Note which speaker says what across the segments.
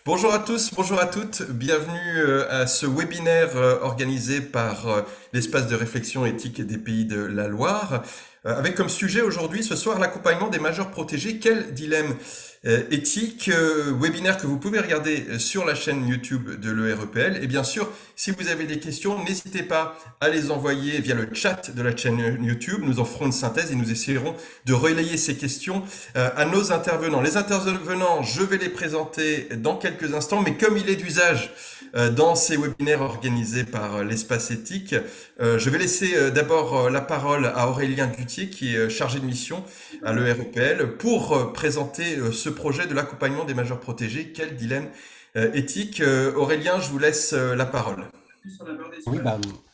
Speaker 1: Bonjour à tous, bonjour à toutes, bienvenue à ce webinaire organisé par l'Espace de réflexion éthique des Pays de la Loire, avec comme sujet aujourd'hui ce soir l'accompagnement des majeurs protégés. Quel dilemme éthique, webinaire que vous pouvez regarder sur la chaîne YouTube de l'EREPL. Et bien sûr, si vous avez des questions, n'hésitez pas à les envoyer via le chat de la chaîne YouTube. Nous en ferons une synthèse et nous essayerons de relayer ces questions à nos intervenants. Les intervenants, je vais les présenter dans quelques instants, mais comme il est d'usage dans ces webinaires organisés par l'Espace Éthique, je vais laisser d'abord la parole à Aurélien Gutier, qui est chargé de mission à l'EREPL, pour présenter ce projet de l'accompagnement des majeurs protégés. Quel dilemme éthique. Aurélien, je vous laisse la parole.
Speaker 2: Oui,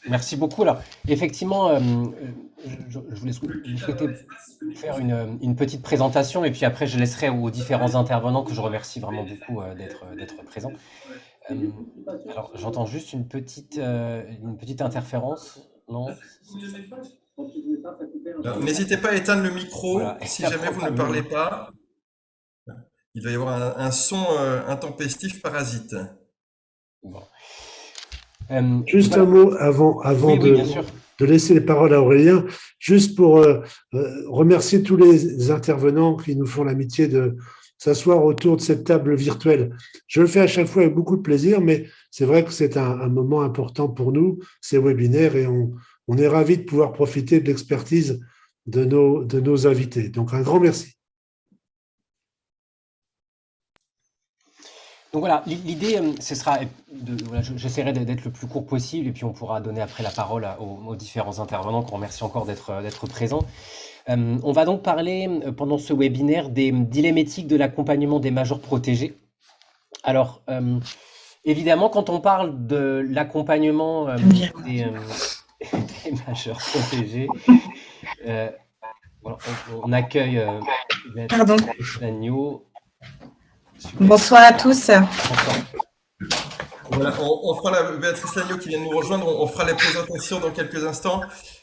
Speaker 2: merci beaucoup. Alors, effectivement, je voulais vous souhaiter faire une petite présentation et puis après, je laisserai aux différents intervenants que je remercie vraiment beaucoup d'être présents. Euh, alors, j'entends juste une petite interférence. Non?
Speaker 1: N'hésitez pas à éteindre le micro
Speaker 2: Voilà,
Speaker 1: si
Speaker 2: ça
Speaker 1: jamais
Speaker 2: prend
Speaker 1: vous
Speaker 2: pas
Speaker 1: ne
Speaker 2: mieux.
Speaker 1: parlez pas. Il doit y avoir un son intempestif parasite.
Speaker 2: Bon.
Speaker 3: Juste un
Speaker 2: Voilà.
Speaker 3: mot avant
Speaker 2: Oui, oui, bien sûr.
Speaker 3: de laisser les paroles à Aurélien, juste pour remercier tous les intervenants qui nous font l'amitié de s'asseoir autour de cette table virtuelle. Je le fais à chaque fois avec beaucoup de plaisir, mais c'est vrai que c'est un moment important pour nous, ces webinaires, et on est ravis de pouvoir profiter de l'expertise de nos invités. Donc un grand merci.
Speaker 2: Donc voilà, l'idée, ce sera voilà, j'essaierai d'être le plus court possible et puis on pourra donner après la parole aux différents intervenants qu'on remercie encore d'être présents. On va donc parler pendant ce webinaire des dilemmes éthiques de l'accompagnement des majeurs protégés. Alors, évidemment, quand on parle de l'accompagnement des majeurs protégés, euh, voilà, on accueille
Speaker 4: Pardon.
Speaker 2: Béatrice Lagneau. Super.
Speaker 4: Bonsoir à tous.
Speaker 2: Bonsoir.
Speaker 1: Voilà, on fera Béatrice Lagneau qui vient de nous rejoindre, on fera les présentations dans quelques instants.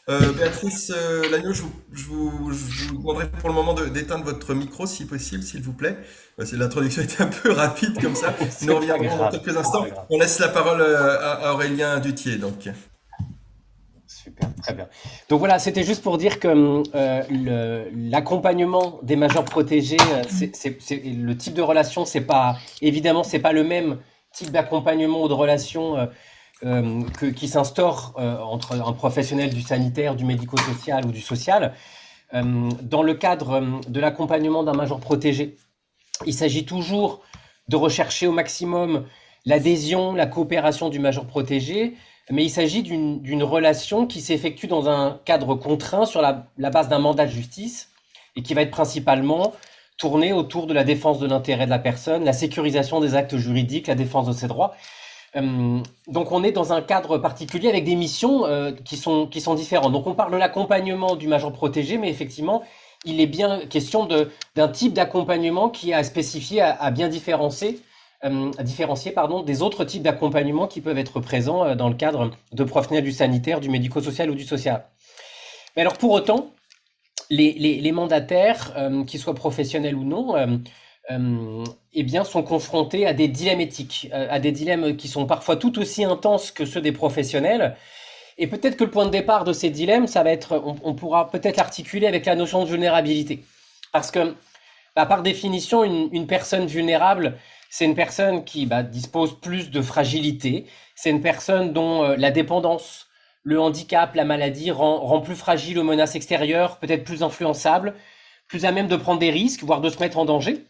Speaker 1: Béatrice Lagneau, je vous demanderai pour le moment d'éteindre votre micro si possible, s'il vous plaît. L'introduction était un peu rapide comme ça. Nous
Speaker 2: C'est pas
Speaker 1: reviendrons dans
Speaker 2: grave.
Speaker 1: quelques
Speaker 2: C'est
Speaker 1: instants.
Speaker 2: pas grave.
Speaker 1: On laisse la parole à Aurélien Dutier. Donc.
Speaker 2: Super, très bien. Donc voilà, c'était juste pour dire que l'accompagnement des majeurs protégés, le type de relation, évidemment, c'est pas le même type d'accompagnement ou de relation qui s'instaure entre un professionnel du sanitaire, du médico-social ou du social. Dans le cadre de l'accompagnement d'un majeur protégé, il s'agit toujours de rechercher au maximum l'adhésion, la coopération du majeur protégé, mais il s'agit d'une relation qui s'effectue dans un cadre contraint sur la base d'un mandat de justice et qui va être principalement tourné autour de la défense de l'intérêt de la personne, la sécurisation des actes juridiques, la défense de ses droits. Donc on est dans un cadre particulier avec des missions qui sont différentes. Donc on parle de l'accompagnement du major protégé, mais effectivement, il est bien question d'un type d'accompagnement qui est à spécifier, à bien différencier des autres types d'accompagnement qui peuvent être présents dans le cadre de professionnels du sanitaire, du médico-social ou du social. Mais alors pour autant, les mandataires, qu'ils soient professionnels ou non, eh bien, sont confrontés à des dilemmes éthiques, à des dilemmes qui sont parfois tout aussi intenses que ceux des professionnels. Et peut-être que le point de départ de ces dilemmes, ça va être, on pourra peut-être l'articuler avec la notion de vulnérabilité. Parce que, par définition, une personne vulnérable, c'est une personne qui dispose plus de fragilité. C'est une personne dont la dépendance, le handicap, la maladie rend plus fragile aux menaces extérieures, peut-être plus influençable, plus à même de prendre des risques, voire de se mettre en danger.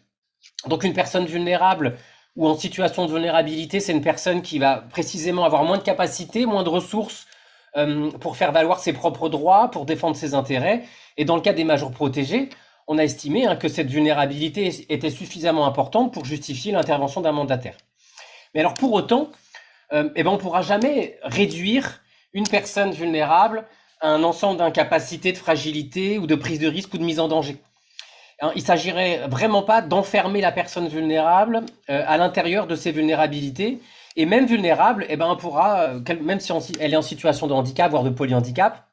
Speaker 2: Donc une personne vulnérable ou en situation de vulnérabilité, c'est une personne qui va précisément avoir moins de capacités, moins de ressources pour faire valoir ses propres droits, pour défendre ses intérêts. Et dans le cas des majors protégés, on a estimé que cette vulnérabilité était suffisamment importante pour justifier l'intervention d'un mandataire. Mais alors pour autant, on ne pourra jamais réduire une personne vulnérable à un ensemble d'incapacités, de fragilité ou de prise de risque ou de mise en danger. Il s'agirait vraiment pas d'enfermer la personne vulnérable à l'intérieur de ses vulnérabilités. Et même vulnérable, on pourra, même si elle est en situation de handicap, voire de polyhandicap,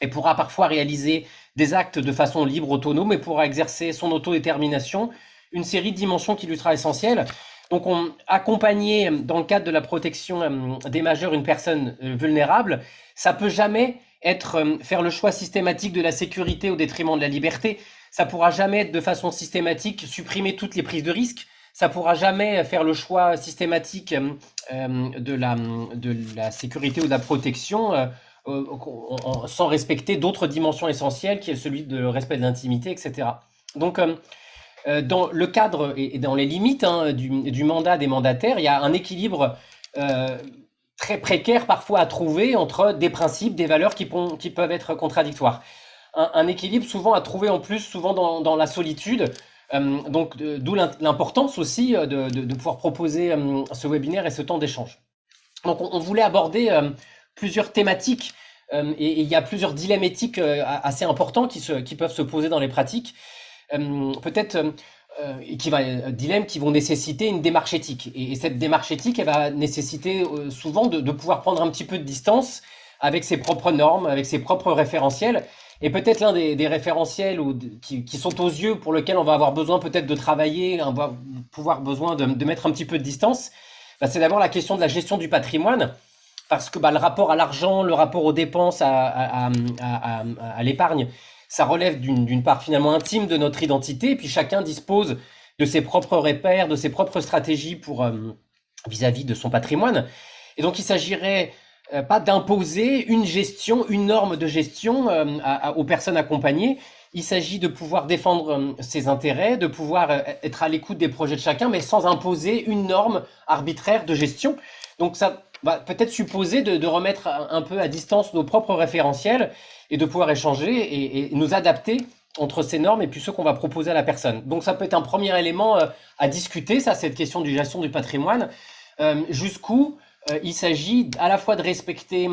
Speaker 2: elle pourra parfois réaliser des actes de façon libre, autonome, et pourra exercer son autodétermination, une série de dimensions qui lui sera essentielle. Donc, accompagner dans le cadre de la protection des majeurs une personne vulnérable, ça peut jamais être faire le choix systématique de la sécurité au détriment de la liberté. Ça pourra jamais être de façon systématique supprimer toutes les prises de risque. Ça pourra jamais faire le choix systématique de la sécurité ou de la protection sans respecter d'autres dimensions essentielles, qui est celui de respect de l'intimité, etc. Donc, dans le cadre et dans les limites du mandat des mandataires, il y a un équilibre très précaire parfois à trouver entre des principes, des valeurs qui peuvent être contradictoires. Un équilibre souvent à trouver en plus, souvent dans la solitude. Donc, d'où l'importance aussi de pouvoir proposer ce webinaire et ce temps d'échange. Donc, on voulait aborder plusieurs thématiques et il y a plusieurs dilemmes éthiques assez importants qui peuvent se poser dans les pratiques. Dilemmes qui vont nécessiter une démarche éthique. Et cette démarche éthique, elle va nécessiter souvent de pouvoir prendre un petit peu de distance avec ses propres normes, avec ses propres référentiels. Et peut-être l'un des référentiels qui sont aux yeux, pour lequel on va avoir besoin peut-être de travailler, on va pouvoir besoin de mettre un petit peu de distance, c'est d'abord la question de la gestion du patrimoine. Parce que le rapport à l'argent, le rapport aux dépenses, à l'épargne, ça relève d'une part finalement intime de notre identité, et puis chacun dispose de ses propres repères, de ses propres stratégies pour vis-à-vis de son patrimoine. Et donc il s'agirait pas d'imposer une gestion, une norme de gestion aux personnes accompagnées. Il s'agit de pouvoir défendre ses intérêts, de pouvoir être à l'écoute des projets de chacun, mais sans imposer une norme arbitraire de gestion. Donc ça va peut-être supposer de remettre un peu à distance nos propres référentiels et de pouvoir échanger et nous adapter entre ces normes et puis ceux qu'on va proposer à la personne. Donc ça peut être un premier élément à discuter, ça, cette question de gestion du patrimoine, jusqu'où il s'agit à la fois de respecter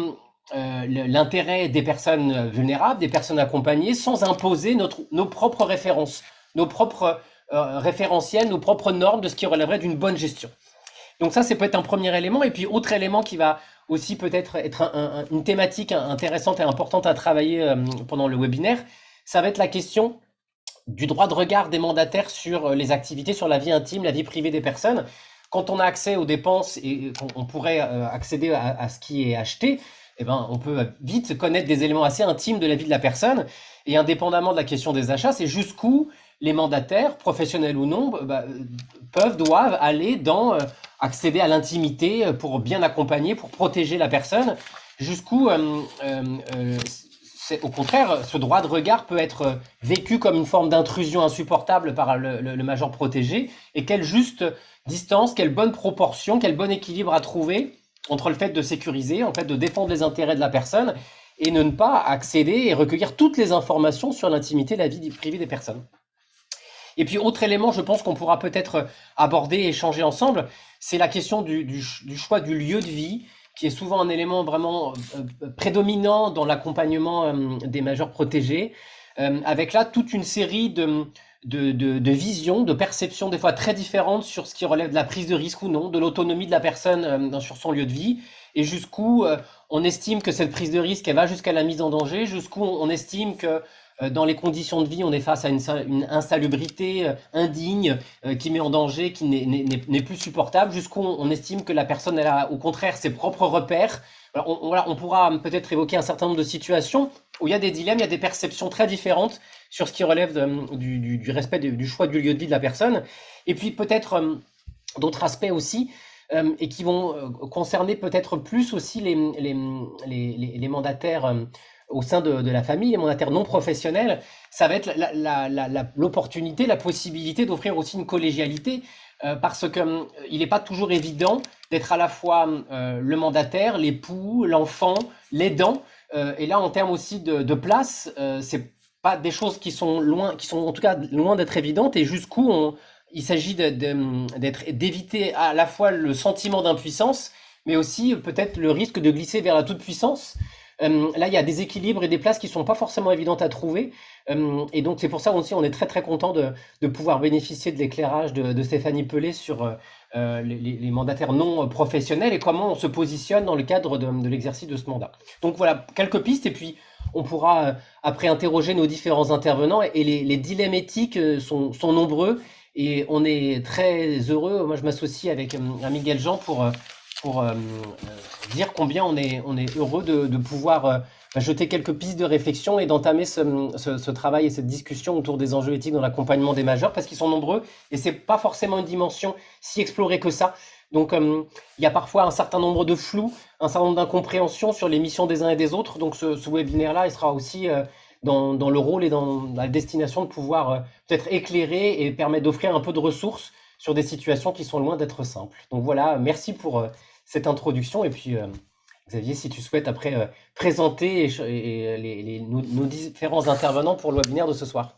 Speaker 2: l'intérêt des personnes vulnérables, des personnes accompagnées, sans imposer nos propres références, nos propres référentiels, nos propres normes de ce qui relèverait d'une bonne gestion. Donc ça peut être un premier élément. Et puis autre élément qui va aussi peut-être être une thématique intéressante et importante à travailler pendant le webinaire, ça va être la question du droit de regard des mandataires sur les activités, sur la vie intime, la vie privée des personnes. Quand on a accès aux dépenses et qu'on pourrait accéder à ce qui est acheté, eh ben, on peut vite connaître des éléments assez intimes de la vie de la personne. Et indépendamment de la question des achats, c'est jusqu'où les mandataires, professionnels ou non, doivent aller dans accéder à l'intimité pour bien accompagner, pour protéger la personne, jusqu'où, au contraire, ce droit de regard peut être vécu comme une forme d'intrusion insupportable par le major protégé, et quelle juste distance, quelle bonne proportion, quel bon équilibre à trouver entre le fait de sécuriser, en fait, de défendre les intérêts de la personne, et ne pas accéder et recueillir toutes les informations sur l'intimité, la vie privée des personnes. Et puis, autre élément, je pense qu'on pourra peut-être aborder et échanger ensemble, c'est la question du choix du lieu de vie, qui est souvent un élément vraiment prédominant dans l'accompagnement des majeurs protégés, avec là toute une série de visions, de perceptions des fois très différentes sur ce qui relève de la prise de risque ou non, de l'autonomie de la personne sur son lieu de vie, et jusqu'où on estime que cette prise de risque, elle va jusqu'à la mise en danger, jusqu'où on estime que dans les conditions de vie, on est face à une insalubrité indigne qui met en danger, qui n'est plus supportable, jusqu'où on estime que la personne elle a au contraire ses propres repères. Alors, on pourra peut-être évoquer un certain nombre de situations où il y a des dilemmes, il y a des perceptions très différentes sur ce qui relève du respect du choix du lieu de vie de la personne. Et puis peut-être d'autres aspects aussi, et qui vont concerner peut-être plus aussi les mandataires au sein de la famille, les mandataires non professionnels. Ça va être l'opportunité, la possibilité d'offrir aussi une collégialité, parce que il n'est pas toujours évident d'être à la fois le mandataire, l'époux, l'enfant, l'aidant, et là en termes aussi de place, c'est pas des choses qui sont en tout cas loin d'être évidentes, et jusqu'où il s'agit d'éviter à la fois le sentiment d'impuissance, mais aussi peut-être le risque de glisser vers la toute-puissance. Là, il y a des équilibres et des places qui ne sont pas forcément évidentes à trouver. Et donc, c'est pour ça aussi, on est très, très content de pouvoir bénéficier de l'éclairage de Stéphanie Pelé sur les mandataires non professionnels et comment on se positionne dans le cadre de l'exercice de ce mandat. Donc, voilà, quelques pistes. Et puis, on pourra après interroger nos différents intervenants. Et les dilemmes éthiques sont nombreux Et on est très heureux. Moi, je m'associe avec Miguel Jean pour dire combien on est heureux de pouvoir jeter quelques pistes de réflexion et d'entamer ce travail et cette discussion autour des enjeux éthiques dans l'accompagnement des majeurs, parce qu'ils sont nombreux et c'est pas forcément une dimension si explorée que ça. Donc, il y a parfois un certain nombre de flous, un certain nombre d'incompréhensions sur les missions des uns et des autres. Donc, ce webinaire-là, il sera aussi dans le rôle et dans la destination de pouvoir peut-être éclairer et permettre d'offrir un peu de ressources sur des situations qui sont loin d'être simples. Donc voilà, merci pour cette introduction. Et puis, Xavier, si tu souhaites après présenter nos différents intervenants pour le webinaire de ce soir.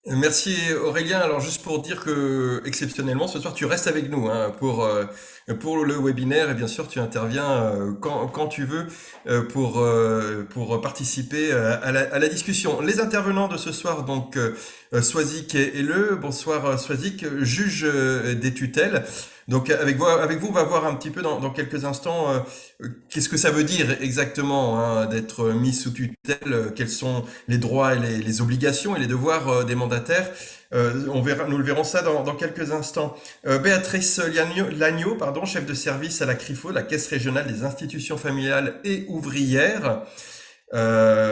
Speaker 1: Merci Aurélien. Alors juste pour dire que exceptionnellement ce soir tu restes avec nous hein, pour le webinaire et bien sûr tu interviens quand tu veux pour participer à la discussion. Les intervenants de ce soir donc Swazik et Le. Bonsoir Swazik, juge des tutelles. Donc avec vous on va voir un petit peu dans quelques instants qu'est-ce que ça veut dire exactement hein, d'être mis sous tutelle, quels sont les droits et les obligations et les devoirs des mandataires. Nous le verrons ça dans quelques instants. Béatrice Lagneau, pardon, chef de service à la CRIFO, la Caisse régionale des institutions familiales et ouvrières.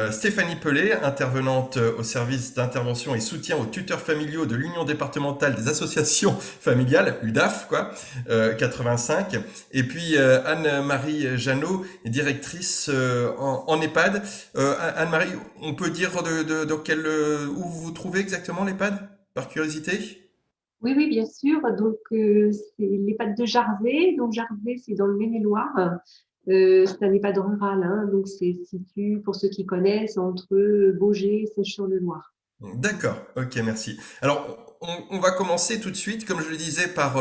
Speaker 1: Stéphanie Pellet, intervenante au service d'intervention et soutien aux tuteurs familiaux de l'Union départementale des associations familiales, UDAF, 85. Et puis Anne-Marie Jeannot, directrice en EHPAD. Anne-Marie, on peut dire où vous vous trouvez exactement l'EHPAD, par curiosité?
Speaker 5: Oui, oui, bien sûr. Donc, c'est l'EHPAD de Jarvet. Donc, Jarvet, c'est dans le Maine-et-Loire. C'est un EHPAD rural, hein, donc c'est situé, pour ceux qui connaissent, entre Baugé et Sèche-sur-le-Loir.
Speaker 1: D'accord, ok, merci. Alors, on va commencer tout de suite, comme je le disais, par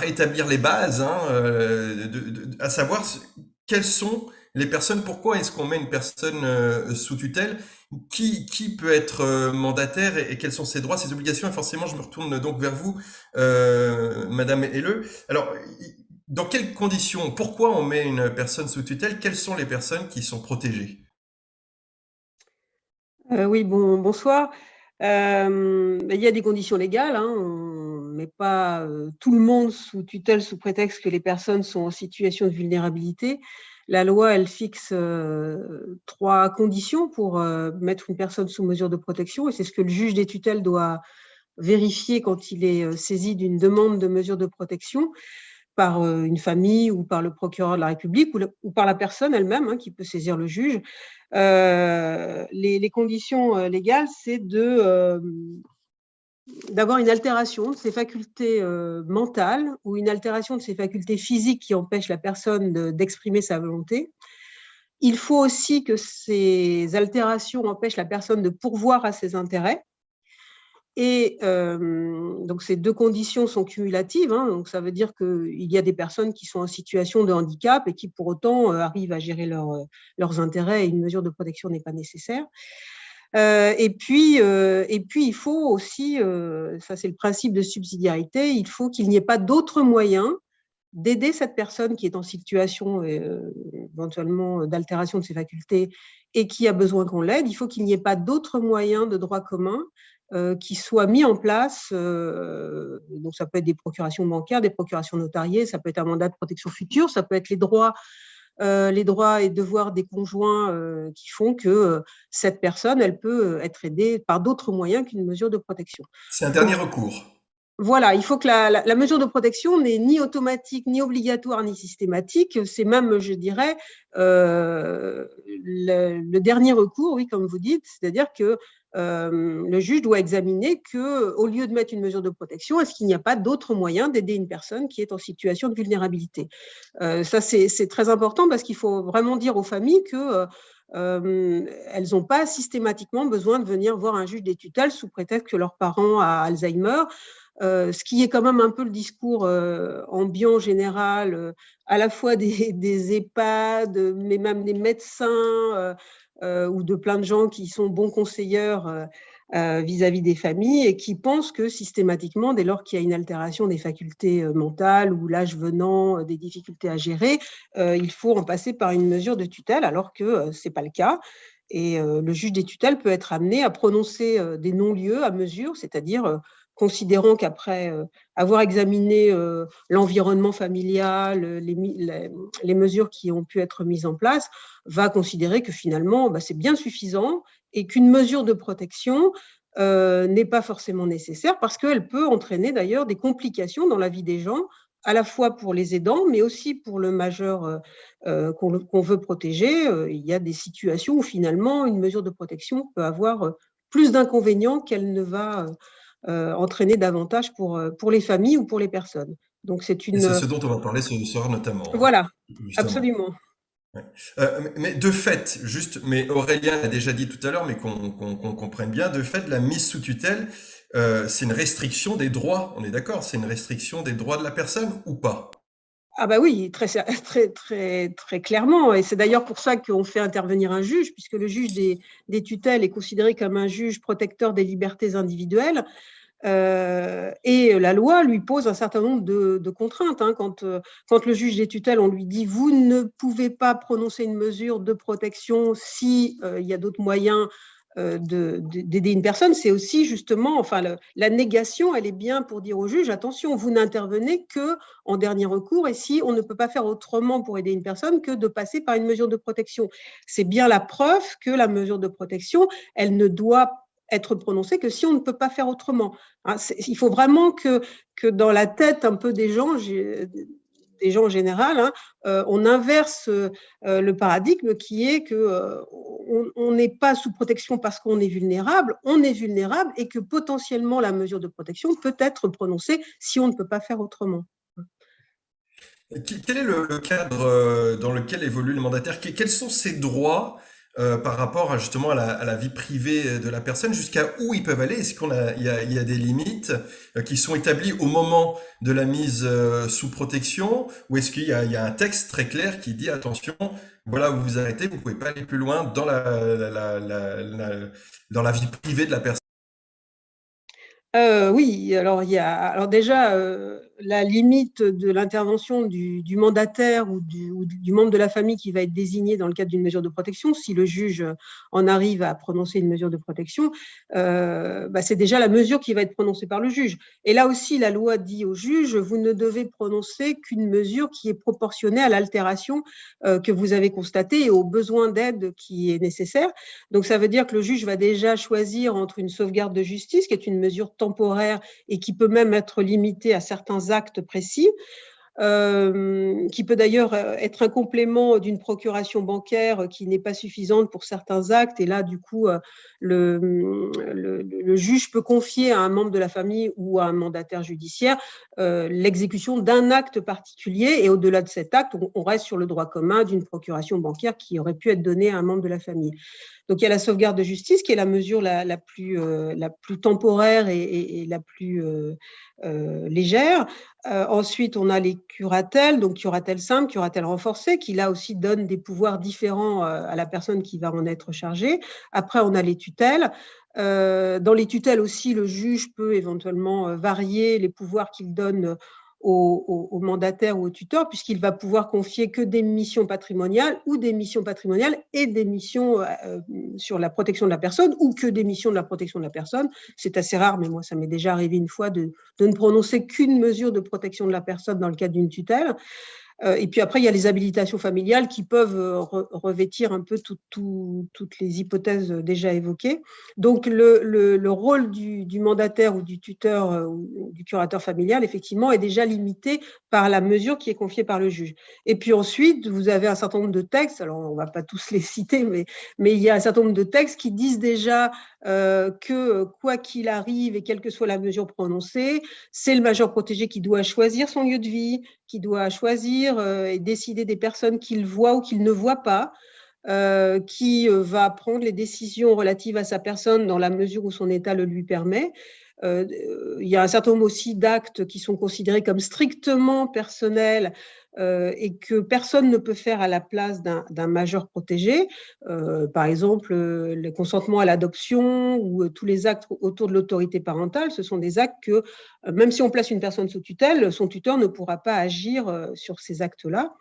Speaker 1: établir les bases, hein, à savoir quelles sont les personnes, pourquoi est-ce qu'on met une personne sous tutelle, qui peut être mandataire et quels sont ses droits, ses obligations. Et forcément, je me retourne donc vers vous, Madame Helleux. Alors, dans quelles conditions, pourquoi on met une personne sous tutelle? Quelles sont les personnes qui sont protégées?
Speaker 6: Oui, bonsoir. Il y a des conditions légales, hein, on ne met pas tout le monde sous tutelle sous prétexte que les personnes sont en situation de vulnérabilité. La loi, elle fixe 3 conditions pour mettre une personne sous mesure de protection, et c'est ce que le juge des tutelles doit vérifier quand il est saisi d'une demande de mesure de protection par une famille ou par le procureur de la République ou par la personne elle-même hein, qui peut saisir le juge. Les conditions légales, c'est d'avoir une altération de ses facultés mentales ou une altération de ses facultés physiques qui empêche la personne d'exprimer sa volonté. Il faut aussi que ces altérations empêchent la personne de pourvoir à ses intérêts. Et donc, ces 2 conditions sont cumulatives. Hein, donc, ça veut dire qu'il y a des personnes qui sont en situation de handicap et qui, pour autant, arrivent à gérer leurs intérêts et une mesure de protection n'est pas nécessaire. Et puis, il faut aussi, ça c'est le principe de subsidiarité, il faut qu'il n'y ait pas d'autres moyens d'aider cette personne qui est en situation éventuellement d'altération de ses facultés et qui a besoin qu'on l'aide. Il faut qu'il n'y ait pas d'autres moyens de droit commun qui soient mis en place. Donc, ça peut être des procurations bancaires, des procurations notariées, ça peut être un mandat de protection future, ça peut être les droits et devoirs des conjoints qui font que cette personne, elle peut être aidée par d'autres moyens qu'une mesure de protection.
Speaker 1: C'est un dernier recours.
Speaker 6: Voilà, il faut que la mesure de protection n'est ni automatique, ni obligatoire, ni systématique. C'est même, je dirais, le dernier recours, oui, comme vous dites, c'est-à-dire que le juge doit examiner qu'au lieu de mettre une mesure de protection, est-ce qu'il n'y a pas d'autres moyens d'aider une personne qui est en situation de vulnérabilité? Ça, c'est très important parce qu'il faut vraiment dire aux familles que elles n'ont pas systématiquement besoin de venir voir un juge des tutelles sous prétexte que leur parent a Alzheimer. Ce qui est quand même un peu le discours ambiant général, à la fois des EHPAD, mais même des médecins ou de plein de gens qui sont bons conseilleurs vis-à-vis des familles et qui pensent que systématiquement, dès lors qu'il y a une altération des facultés mentales ou l'âge venant, des difficultés à gérer, il faut en passer par une mesure de tutelle, alors que ce n'est pas le cas. Et le juge des tutelles peut être amené à prononcer des non-lieux à mesure, c'est-à-dire considérant qu'après avoir examiné l'environnement familial, les mesures qui ont pu être mises en place, va considérer que finalement, c'est bien suffisant et qu'une mesure de protection n'est pas forcément nécessaire parce qu'elle peut entraîner d'ailleurs des complications dans la vie des gens, à la fois pour les aidants, mais aussi pour le majeur qu'on veut protéger. Il y a des situations où finalement une mesure de protection peut avoir plus d'inconvénients qu'elle ne va entraîner davantage pour les familles ou pour les personnes. Donc c'est
Speaker 1: Et c'est ce dont on va parler ce soir notamment.
Speaker 6: Voilà,
Speaker 1: justement.
Speaker 6: absolument.
Speaker 1: Ouais. Mais de fait, mais Aurélien l'a déjà dit tout à l'heure, mais qu'on comprenne bien, de fait, la mise sous tutelle, c'est une restriction des droits, on est d'accord, c'est une restriction des droits de la personne ou pas?
Speaker 6: Ah bah oui, très, très, très, très clairement. Et c'est d'ailleurs pour ça qu'on fait intervenir un juge, puisque le juge des tutelles est considéré comme un juge protecteur des libertés individuelles. Et la loi lui pose un certain nombre de contraintes. Quand le juge des tutelles, on lui dit « vous ne pouvez pas prononcer une mesure de protection si il y a d'autres moyens d'aider une personne », c'est aussi justement, la négation, elle est bien pour dire au juge « attention, vous n'intervenez qu'en dernier recours et si on ne peut pas faire autrement pour aider une personne que de passer par une mesure de protection ». C'est bien la preuve que la mesure de protection, elle ne doit être prononcée que si on ne peut pas faire autrement. Il faut vraiment que dans la tête un peu des gens en général, on inverse le paradigme qui est qu'on n'est pas sous protection parce qu'on est vulnérable, on est vulnérable et que potentiellement la mesure de protection peut être prononcée si on ne peut pas faire autrement.
Speaker 1: Quel est le cadre dans lequel évoluent les mandataires? Quels sont ces droits par rapport justement à la vie privée de la personne, jusqu'à où ils peuvent aller? Est-ce il y a des limites qui sont établies au moment de la mise sous protection, ou est-ce qu'il y a un texte très clair qui dit attention, voilà, vous vous arrêtez, vous pouvez pas aller plus loin dans dans la vie privée de la personne?
Speaker 6: Oui, alors déjà la limite de l'intervention du mandataire ou du membre de la famille qui va être désigné dans le cadre d'une mesure de protection, si le juge en arrive à prononcer une mesure de protection, c'est déjà la mesure qui va être prononcée par le juge. Et là aussi, la loi dit au juge, vous ne devez prononcer qu'une mesure qui est proportionnée à l'altération que vous avez constatée et au besoin d'aide qui est nécessaire. Donc ça veut dire que le juge va déjà choisir entre une sauvegarde de justice, qui est une mesure temporaire et qui peut même être limitée à certains actes précis, qui peut d'ailleurs être un complément d'une procuration bancaire qui n'est pas suffisante pour certains actes. Et là, du coup, le juge peut confier à un membre de la famille ou à un mandataire judiciaire l'exécution d'un acte particulier. Et au-delà de cet acte, on reste sur le droit commun d'une procuration bancaire qui aurait pu être donnée à un membre de la famille. Donc, il y a la sauvegarde de justice qui est la mesure la plus temporaire et la plus légère. Ensuite, on a les curatelles, donc curatelle simple, curatelle renforcée, qui là aussi donnent des pouvoirs différents à la personne qui va en être chargée. Après, on a les tutelles. Dans les tutelles aussi, le juge peut éventuellement varier les pouvoirs qu'il donne au mandataire ou au tuteur, puisqu'il va pouvoir confier que des missions patrimoniales ou des missions patrimoniales et des missions sur la protection de la personne ou que des missions de la protection de la personne. C'est assez rare, mais moi, ça m'est déjà arrivé une fois de ne prononcer qu'une mesure de protection de la personne dans le cadre d'une tutelle. Et puis après, il y a les habilitations familiales qui peuvent revêtir un peu toutes les hypothèses déjà évoquées. Donc, le rôle du mandataire ou du tuteur ou du curateur familial, effectivement, est déjà limité par la mesure qui est confiée par le juge. Et puis ensuite, vous avez un certain nombre de textes, alors on ne va pas tous les citer, mais il y a un certain nombre de textes qui disent déjà que quoi qu'il arrive et quelle que soit la mesure prononcée, c'est le majeur protégé qui doit choisir son lieu de vie, qui doit choisir et décider des personnes qu'il voit ou qu'il ne voit pas, qui va prendre les décisions relatives à sa personne dans la mesure où son état le lui permet. Il y a un certain nombre aussi d'actes qui sont considérés comme strictement personnels et que personne ne peut faire à la place d'un majeur protégé. Par exemple, le consentement à l'adoption ou tous les actes autour de l'autorité parentale, ce sont des actes que, même si on place une personne sous tutelle, son tuteur ne pourra pas agir sur ces actes-là.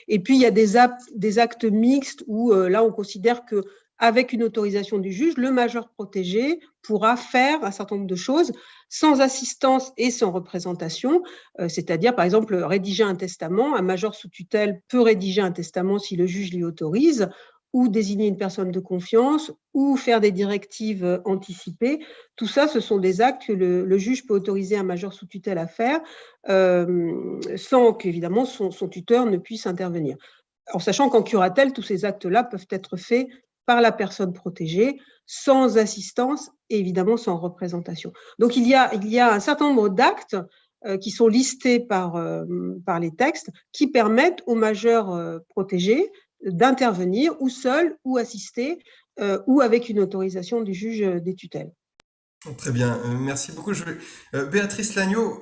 Speaker 6: Et puis, il y a des actes mixtes où là, on considère que avec une autorisation du juge, le majeur protégé pourra faire un certain nombre de choses sans assistance et sans représentation, c'est-à-dire, par exemple, rédiger un testament. Un majeur sous tutelle peut rédiger un testament si le juge l'y autorise, ou désigner une personne de confiance, ou faire des directives anticipées. Tout ça, ce sont des actes que le juge peut autoriser un majeur sous tutelle à faire, sans qu'évidemment son tuteur ne puisse intervenir. En sachant qu'en curatelle, tous ces actes-là peuvent être faits par la personne protégée, sans assistance et évidemment sans représentation. Donc il y a un certain nombre d'actes qui sont listés par les textes qui permettent aux majeurs protégés d'intervenir ou seuls ou assistés ou avec une autorisation du juge des tutelles.
Speaker 1: Très bien, merci beaucoup. Béatrice Lagneau,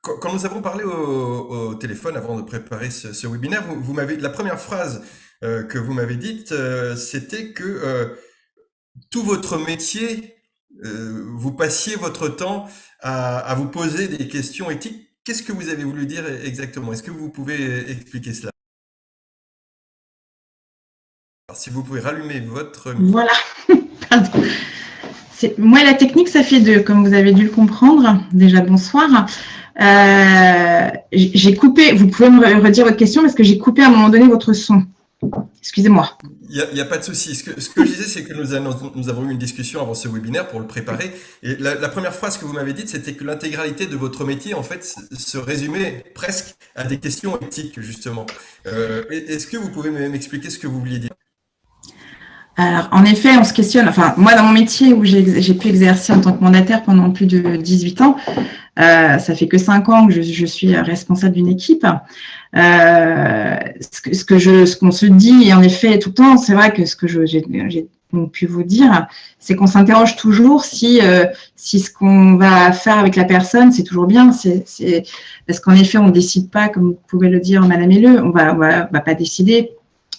Speaker 1: quand nous avons parlé au téléphone avant de préparer ce webinaire, vous m'avez, la première phrase que vous m'avez dite, c'était que tout votre métier, vous passiez votre temps à vous poser des questions éthiques. Qu'est-ce que vous avez voulu dire exactement? Est-ce que vous pouvez expliquer cela? Alors, si vous pouvez rallumer votre...
Speaker 7: Voilà, pardon. Moi, la technique, ça fait deux, comme vous avez dû le comprendre. Déjà, bonsoir. J'ai coupé, vous pouvez me redire votre question parce que j'ai coupé à un moment donné votre son. Excusez-moi.
Speaker 1: Il n'y a pas de souci. Ce que je disais, c'est que nous avons eu une discussion avant ce webinaire pour le préparer. Et la première phrase que vous m'avez dite, c'était que l'intégralité de votre métier, en fait, se résumait presque à des questions éthiques, justement. Est-ce que vous pouvez m'expliquer ce que vous vouliez dire?
Speaker 7: Alors, en effet, on se questionne. Enfin, moi, dans mon métier où j'ai pu exercer en tant que mandataire pendant plus de 18 ans, ça fait que 5 ans que je suis responsable d'une équipe. Ce qu'on se dit, et en effet, tout le temps, c'est vrai que ce que j'ai pu vous dire, c'est qu'on s'interroge toujours si ce qu'on va faire avec la personne, c'est toujours bien. C'est parce qu'en effet, on ne décide pas, comme vous pouvez le dire, Madame Helleux, on va pas décider.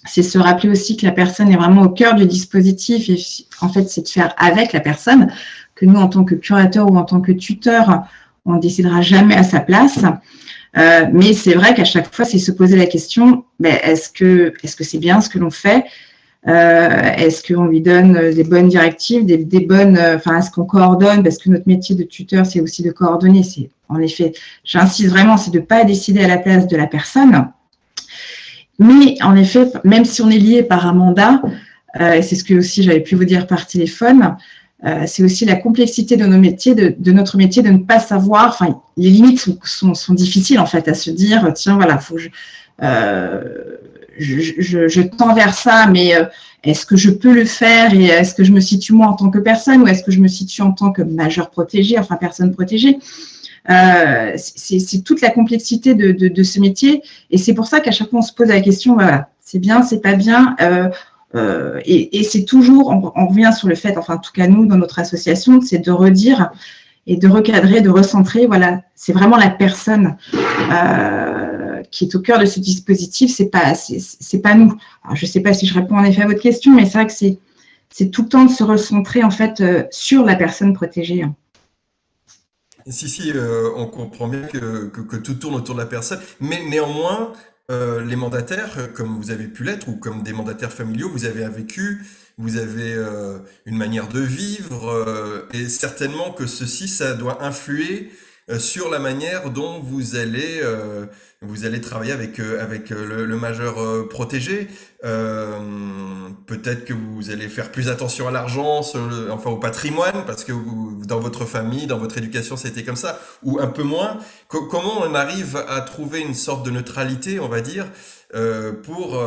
Speaker 7: C'est se rappeler aussi que la personne est vraiment au cœur du dispositif et en fait, c'est de faire avec la personne, que nous, en tant que curateur ou en tant que tuteur, on ne décidera jamais à sa place. Mais c'est vrai qu'à chaque fois, c'est se poser la question, est-ce que c'est bien ce que l'on fait? Est-ce qu'on lui donne des bonnes directives, des bonnes, est-ce qu'on coordonne? Parce que notre métier de tuteur, c'est aussi de coordonner. C'est, en effet, j'insiste vraiment, c'est de ne pas décider à la place de la personne. Mais en effet, même si on est lié par un mandat, et c'est ce que aussi j'avais pu vous dire par téléphone, c'est aussi la complexité de nos métiers, de notre métier, de ne pas savoir. Les limites sont difficiles en fait à se dire. Tiens, voilà, faut que je tends vers ça, mais est-ce que je peux le faire et est-ce que je me situe moi en tant que personne ou est-ce que je me situe en tant que majeur protégé, personne protégée? C'est toute la complexité de ce métier et c'est pour ça qu'à chaque fois on se pose la question, voilà, c'est bien, c'est pas bien, et c'est toujours, on revient sur le fait, en tout cas nous dans notre association, c'est de redire et de recadrer, de recentrer, voilà, c'est vraiment la personne qui est au cœur de ce dispositif, c'est pas nous. Alors, je sais pas si je réponds en effet à votre question, mais c'est vrai que c'est tout le temps de se recentrer en fait sur la personne protégée.
Speaker 1: Si, on comprend bien que tout tourne autour de la personne, mais néanmoins, les mandataires, comme vous avez pu l'être, ou comme des mandataires familiaux, vous avez un vécu, vous avez une manière de vivre, et certainement que ceci, ça doit influer sur la manière dont vous allez travailler avec le majeur protégé. Peut-être que vous allez faire plus attention à l'argent, au patrimoine, parce que dans votre famille, dans votre éducation, c'était comme ça, ou un peu moins. Comment on arrive à trouver une sorte de neutralité, on va dire, pour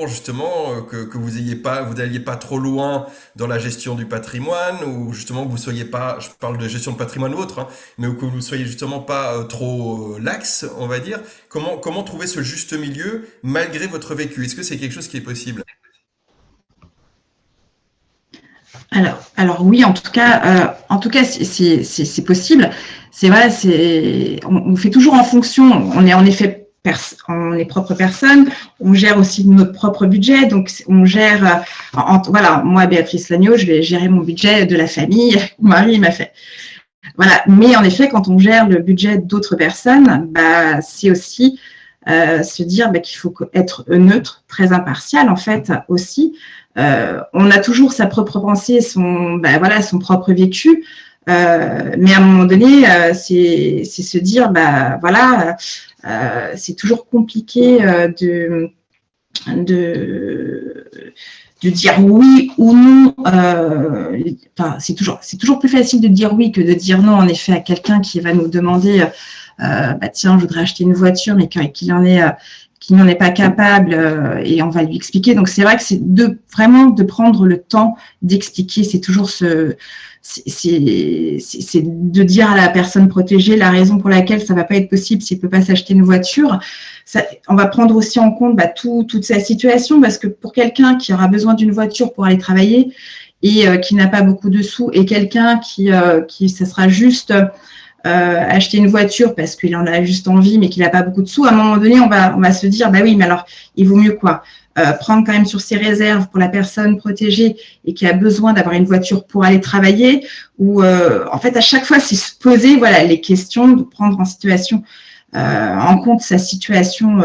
Speaker 1: justement que vous n'alliez pas trop loin dans la gestion du patrimoine, ou justement que vous soyez pas, je parle de gestion de patrimoine ou autre, mais que vous ne soyez justement pas trop lax, on va dire. Comment trouver ce juste milieu malgré votre vécu? Est-ce que c'est quelque chose qui est possible?
Speaker 7: Alors oui, en tout cas, c'est possible. C'est vrai, on fait toujours en fonction. On est en effet on est propre personne, on gère aussi notre propre budget, donc on gère, voilà, moi, Béatrice Lagneau, je vais gérer mon budget de la famille, mon mari m'a fait. Voilà, mais en effet, quand on gère le budget d'autres personnes, c'est aussi se dire qu'il faut être neutre, très impartial en fait aussi, On a toujours sa propre pensée, son propre vécu. Mais à un moment donné, c'est se dire, c'est toujours compliqué de dire oui ou non. C'est toujours plus facile de dire oui que de dire non, en effet, à quelqu'un qui va nous demander, tiens, je voudrais acheter une voiture, mais qu'il n'en est pas capable, et on va lui expliquer. Donc, c'est vrai que c'est vraiment de prendre le temps d'expliquer. C'est toujours c'est de dire à la personne protégée la raison pour laquelle ça va pas être possible s'il peut pas s'acheter une voiture. On va prendre aussi en compte toute sa situation, parce que pour quelqu'un qui aura besoin d'une voiture pour aller travailler et qui n'a pas beaucoup de sous, et quelqu'un qui ça sera juste acheter une voiture parce qu'il en a juste envie mais qu'il n'a pas beaucoup de sous, à un moment donné, on va se dire, oui, mais alors, il vaut mieux quoi, prendre quand même sur ses réserves pour la personne protégée et qui a besoin d'avoir une voiture pour aller travailler, ou en fait, à chaque fois, c'est se poser les questions, de prendre en compte sa situation,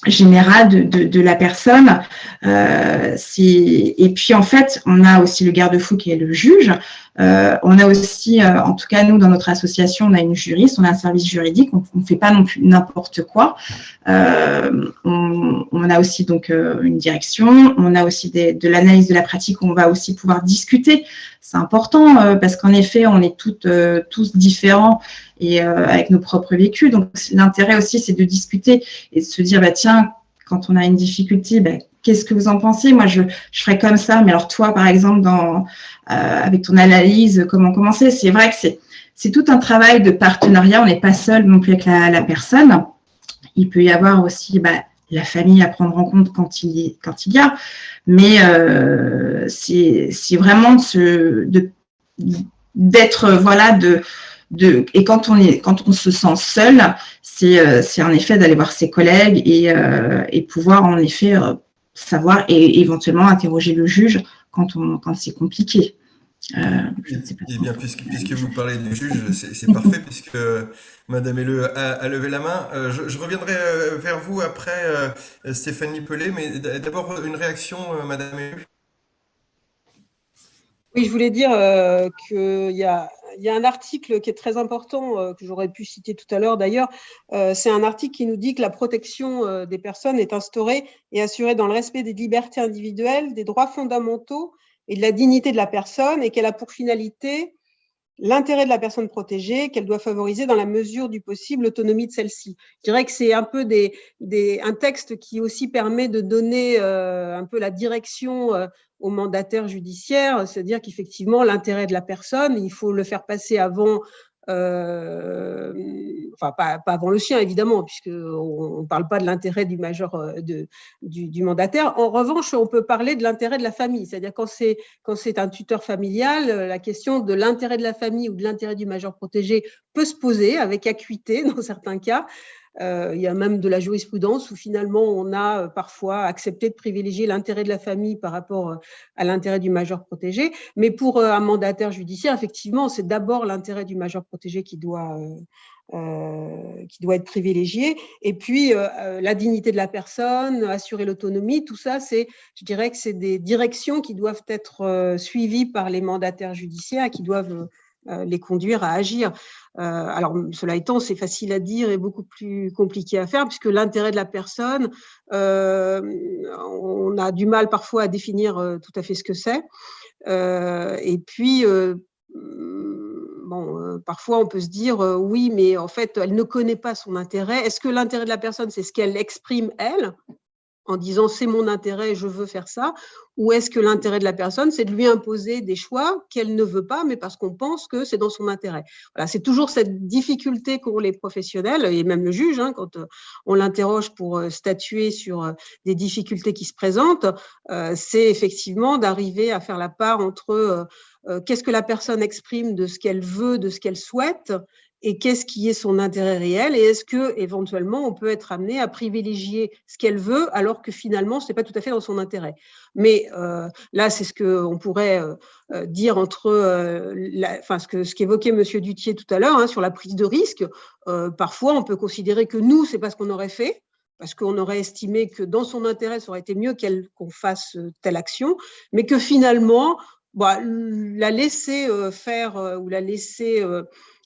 Speaker 7: générale de la personne. Et puis, en fait, on a aussi le garde-fou qui est le juge. On a aussi, en tout cas, nous, dans notre association, on a une juriste, on a un service juridique, on ne fait pas non plus n'importe quoi. On a aussi donc une direction, on a aussi de l'analyse de la pratique, on va aussi pouvoir discuter. C'est important parce qu'en effet, on est tous différents et avec nos propres vécus. Donc, l'intérêt aussi, c'est de discuter et de se dire, tiens, quand on a une difficulté, qu'est-ce que vous en pensez? Moi, je ferais comme ça, mais alors toi, par exemple, avec ton analyse, comment commencer? C'est vrai que c'est tout un travail de partenariat. On n'est pas seul non plus avec la personne. Il peut y avoir aussi la famille à prendre en compte quand il y a, mais c'est vraiment et quand on se sent seul, c'est en effet d'aller voir ses collègues et pouvoir en effet savoir et éventuellement interroger le juge quand c'est compliqué.
Speaker 1: Je ne sais pas. Eh bien, puisque vous parlez du juge, c'est parfait, puisque Madame Helleu a levé la main. Je reviendrai vers vous après, Stéphanie Pellet, mais d'abord une réaction, Madame Helleu.
Speaker 6: Oui, je voulais dire qu'il y a un article qui est très important, que j'aurais pu citer tout à l'heure d'ailleurs. C'est un article qui nous dit que la protection des personnes est instaurée et assurée dans le respect des libertés individuelles, des droits fondamentaux et de la dignité de la personne, et qu'elle a pour finalité l'intérêt de la personne protégée, qu'elle doit favoriser dans la mesure du possible l'autonomie de celle-ci. Je dirais que c'est un peu un texte qui aussi permet de donner un peu la direction au mandataire judiciaire, c'est-à-dire qu'effectivement, l'intérêt de la personne, il faut le faire passer avant, pas avant le sien, évidemment, puisqu'on ne parle pas de l'intérêt du major du mandataire. En revanche, on peut parler de l'intérêt de la famille, c'est-à-dire quand c'est un tuteur familial, la question de l'intérêt de la famille ou de l'intérêt du major protégé peut se poser avec acuité dans certains cas. Il y a même de la jurisprudence où finalement on a parfois accepté de privilégier l'intérêt de la famille par rapport à l'intérêt du major protégé. Mais pour un mandataire judiciaire, effectivement, c'est d'abord l'intérêt du major protégé qui doit être privilégié. Et puis, la dignité de la personne, assurer l'autonomie, tout ça, je dirais que c'est des directions qui doivent être suivies par les mandataires judiciaires et qui doivent les conduire à agir. Alors, cela étant, c'est facile à dire et beaucoup plus compliqué à faire, puisque l'intérêt de la personne, on a du mal parfois à définir tout à fait ce que c'est. Et puis, parfois on peut se dire oui, mais en fait, elle ne connaît pas son intérêt. Est-ce que l'intérêt de la personne, c'est ce qu'elle exprime, elle, en disant c'est mon intérêt, je veux faire ça, ou est-ce que l'intérêt de la personne, c'est de lui imposer des choix qu'elle ne veut pas, mais parce qu'on pense que c'est dans son intérêt. Voilà, c'est toujours cette difficulté qu'ont les professionnels, et même le juge, quand on l'interroge pour statuer sur des difficultés qui se présentent, c'est effectivement d'arriver à faire la part entre qu'est-ce que la personne exprime de ce qu'elle veut, de ce qu'elle souhaite, et qu'est-ce qui est son intérêt réel, et est-ce que éventuellement on peut être amené à privilégier ce qu'elle veut alors que finalement ce n'est pas tout à fait dans son intérêt. Mais là, c'est ce qu'on pourrait dire entre ce qu'évoquait Monsieur Duthier tout à l'heure sur la prise de risque. Parfois, on peut considérer que nous, c'est pas ce qu'on aurait fait. parce qu'on aurait estimé que dans son intérêt, ça aurait été mieux qu'on fasse telle action, mais que finalement, la laisser faire ou la laisser,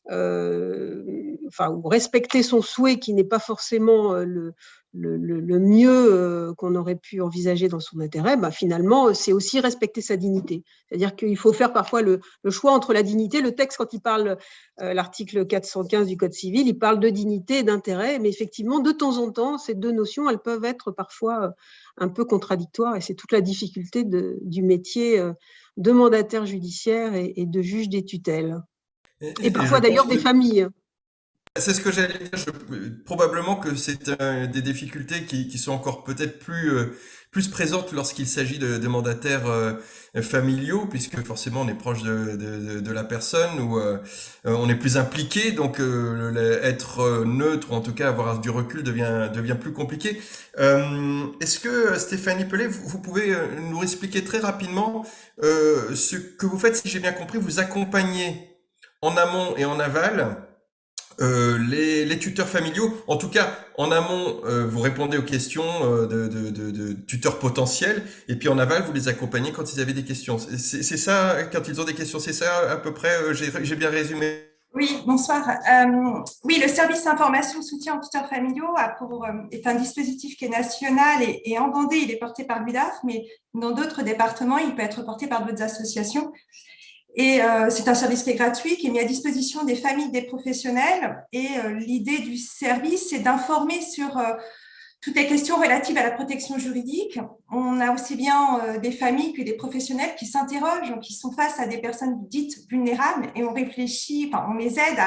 Speaker 6: ou respecter son souhait qui n'est pas forcément le mieux qu'on aurait pu envisager dans son intérêt, finalement, c'est aussi respecter sa dignité. C'est-à-dire qu'il faut faire parfois le choix entre la dignité. Le texte, quand il parle, l'article 415 du Code civil, il parle de dignité et d'intérêt, mais effectivement, de temps en temps, ces deux notions, elles peuvent être parfois un peu contradictoires, et c'est toute la difficulté du métier de mandataire judiciaire et de juge des tutelles. Et parfois d'ailleurs des familles.
Speaker 1: C'est ce que j'allais dire. Probablement que c'est des difficultés qui sont encore peut-être plus présentes lorsqu'il s'agit de mandataires familiaux, puisque forcément on est proche de la personne, ou on est plus impliqué, donc être neutre, ou en tout cas avoir du recul devient plus compliqué. Est-ce que Stéphanie Pellet, vous pouvez nous expliquer très rapidement ce que vous faites? Si j'ai bien compris, vous accompagnez en amont et en aval les tuteurs familiaux. En tout cas, en amont, vous répondez aux questions de tuteurs potentiels, et puis en aval, vous les accompagnez quand ils avaient des questions. C'est ça, quand ils ont des questions, c'est ça à peu près, j'ai bien résumé?
Speaker 8: Oui, bonsoir. Oui, le service information soutien aux tuteurs familiaux est un dispositif qui est national, et en Vendée, il est porté par l'UDAF, mais dans d'autres départements, il peut être porté par d'autres associations. Et c'est un service qui est gratuit, qui est mis à disposition des familles, des professionnels. Et l'idée du service, c'est d'informer sur toutes les questions relatives à la protection juridique. On a aussi bien des familles que des professionnels qui s'interrogent, qui sont face à des personnes dites vulnérables, et on réfléchit, on les aide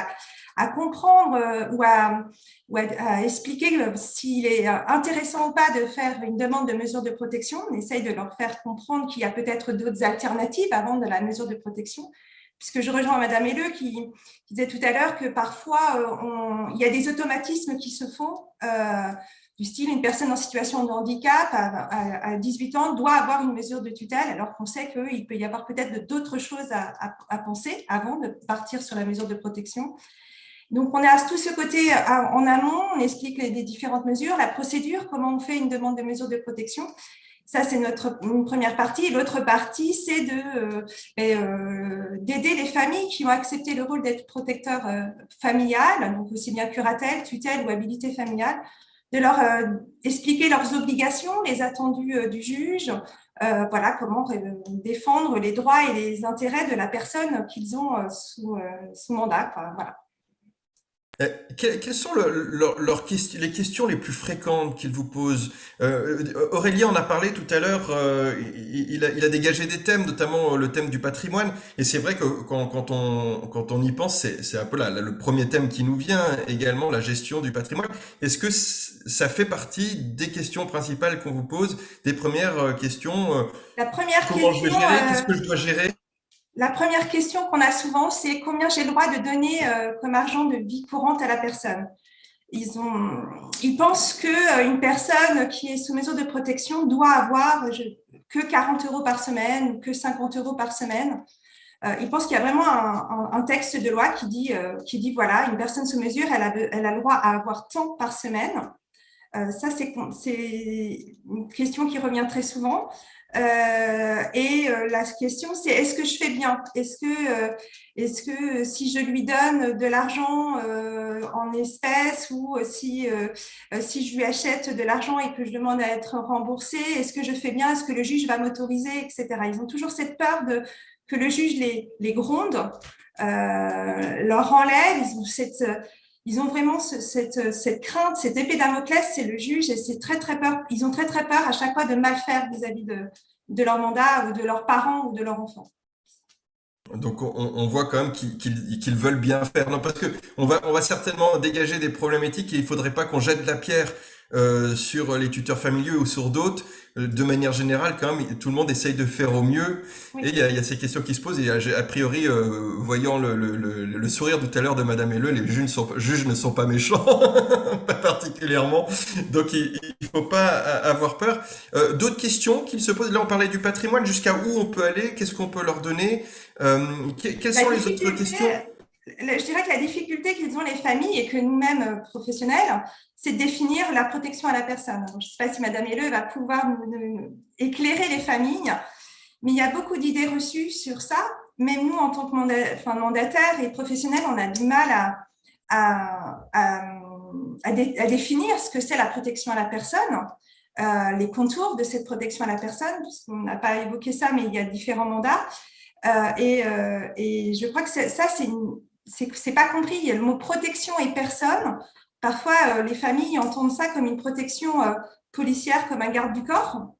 Speaker 8: à comprendre ou à expliquer s'il est intéressant ou pas de faire une demande de mesure de protection. On essaye de leur faire comprendre qu'il y a peut-être d'autres alternatives avant de la mesure de protection, puisque je rejoins Madame Helleux qui disait tout à l'heure que parfois il y a des automatismes qui se font, du style une personne en situation de handicap à 18 ans doit avoir une mesure de tutelle, alors qu'on sait qu'il peut y avoir peut-être d'autres choses à penser avant de partir sur la mesure de protection. Donc, on a tout ce côté en amont, on explique les différentes mesures, la procédure, comment on fait une demande de mesure de protection. Ça, c'est une première partie. Et l'autre partie, c'est d'aider les familles qui ont accepté le rôle d'être protecteur familial, donc aussi bien curatelle, tutelle ou habilité familiale, de leur expliquer leurs obligations, les attendus du juge, comment défendre les droits et les intérêts de la personne qu'ils ont sous mandat. Voilà.
Speaker 1: Quelles sont les questions les plus fréquentes qu'ils vous posent? Aurélien en a parlé tout à l'heure, il a dégagé des thèmes, notamment le thème du patrimoine, et c'est vrai que quand on y pense, c'est un peu le premier thème qui nous vient, également la gestion du patrimoine. Est-ce que ça fait partie des questions principales qu'on vous pose, des premières questions?
Speaker 8: La première
Speaker 1: comment
Speaker 8: question,
Speaker 1: je vais gérer? Qu'est-ce que je dois gérer?
Speaker 8: La première question qu'on a souvent, c'est combien j'ai le droit de donner comme argent de vie courante à la personne. Ils pensent qu'une personne qui est sous mesure de protection doit avoir que 40 € par semaine ou que 50 € par semaine. Ils pensent qu'il y a vraiment un texte de loi qui dit voilà, une personne sous mesure, elle a le droit à avoir tant par semaine. Ça, c'est une question qui revient très souvent. La question, c'est est-ce que je fais bien? Est-ce que si je lui donne de l'argent en espèces, ou si je lui achète de l'argent et que je demande à être remboursée, est-ce que je fais bien? Est-ce que le juge va m'autoriser, etc. Ils ont toujours cette peur que le juge les gronde, leur enlève. Ils ont vraiment cette crainte, cette épée Damoclès, c'est le juge, et c'est très très peur. Ils ont très très peur à chaque fois de mal faire vis-à-vis de leur mandat ou de leurs parents ou de leurs enfants.
Speaker 1: Donc on voit quand même qu'ils veulent bien faire. Non, parce que on va certainement dégager des problématiques, et il faudrait pas qu'on jette la pierre sur les tuteurs familiaux ou sur d'autres. De manière générale, quand même, tout le monde essaye de faire au mieux. Oui. Et il y a ces questions qui se posent. Et a priori, voyant le sourire tout à l'heure de Madame Helleux, les juges ne sont pas méchants, pas particulièrement. Donc il faut pas avoir peur. D'autres questions qu'ils se posent. Là, on parlait du patrimoine. Jusqu'à où on peut aller? Qu'est-ce qu'on peut leur donner? Quelles sont les autres questions?
Speaker 8: je dirais que la difficulté qu'ils ont les familles et que nous-mêmes professionnels, c'est de définir la protection à la personne. Alors, je ne sais pas si Madame Helleux va pouvoir nous éclairer les familles, mais il y a beaucoup d'idées reçues sur ça. Même nous, en tant que mandataires et professionnels, on a du mal à définir ce que c'est la protection à la personne, les contours de cette protection à la personne, puisqu'on n'a pas évoqué ça, mais il y a différents mandats. Et je crois que ça, c'est pas compris. Il y a le mot protection et personne. Parfois, les familles entendent ça comme une protection policière, comme un garde du corps.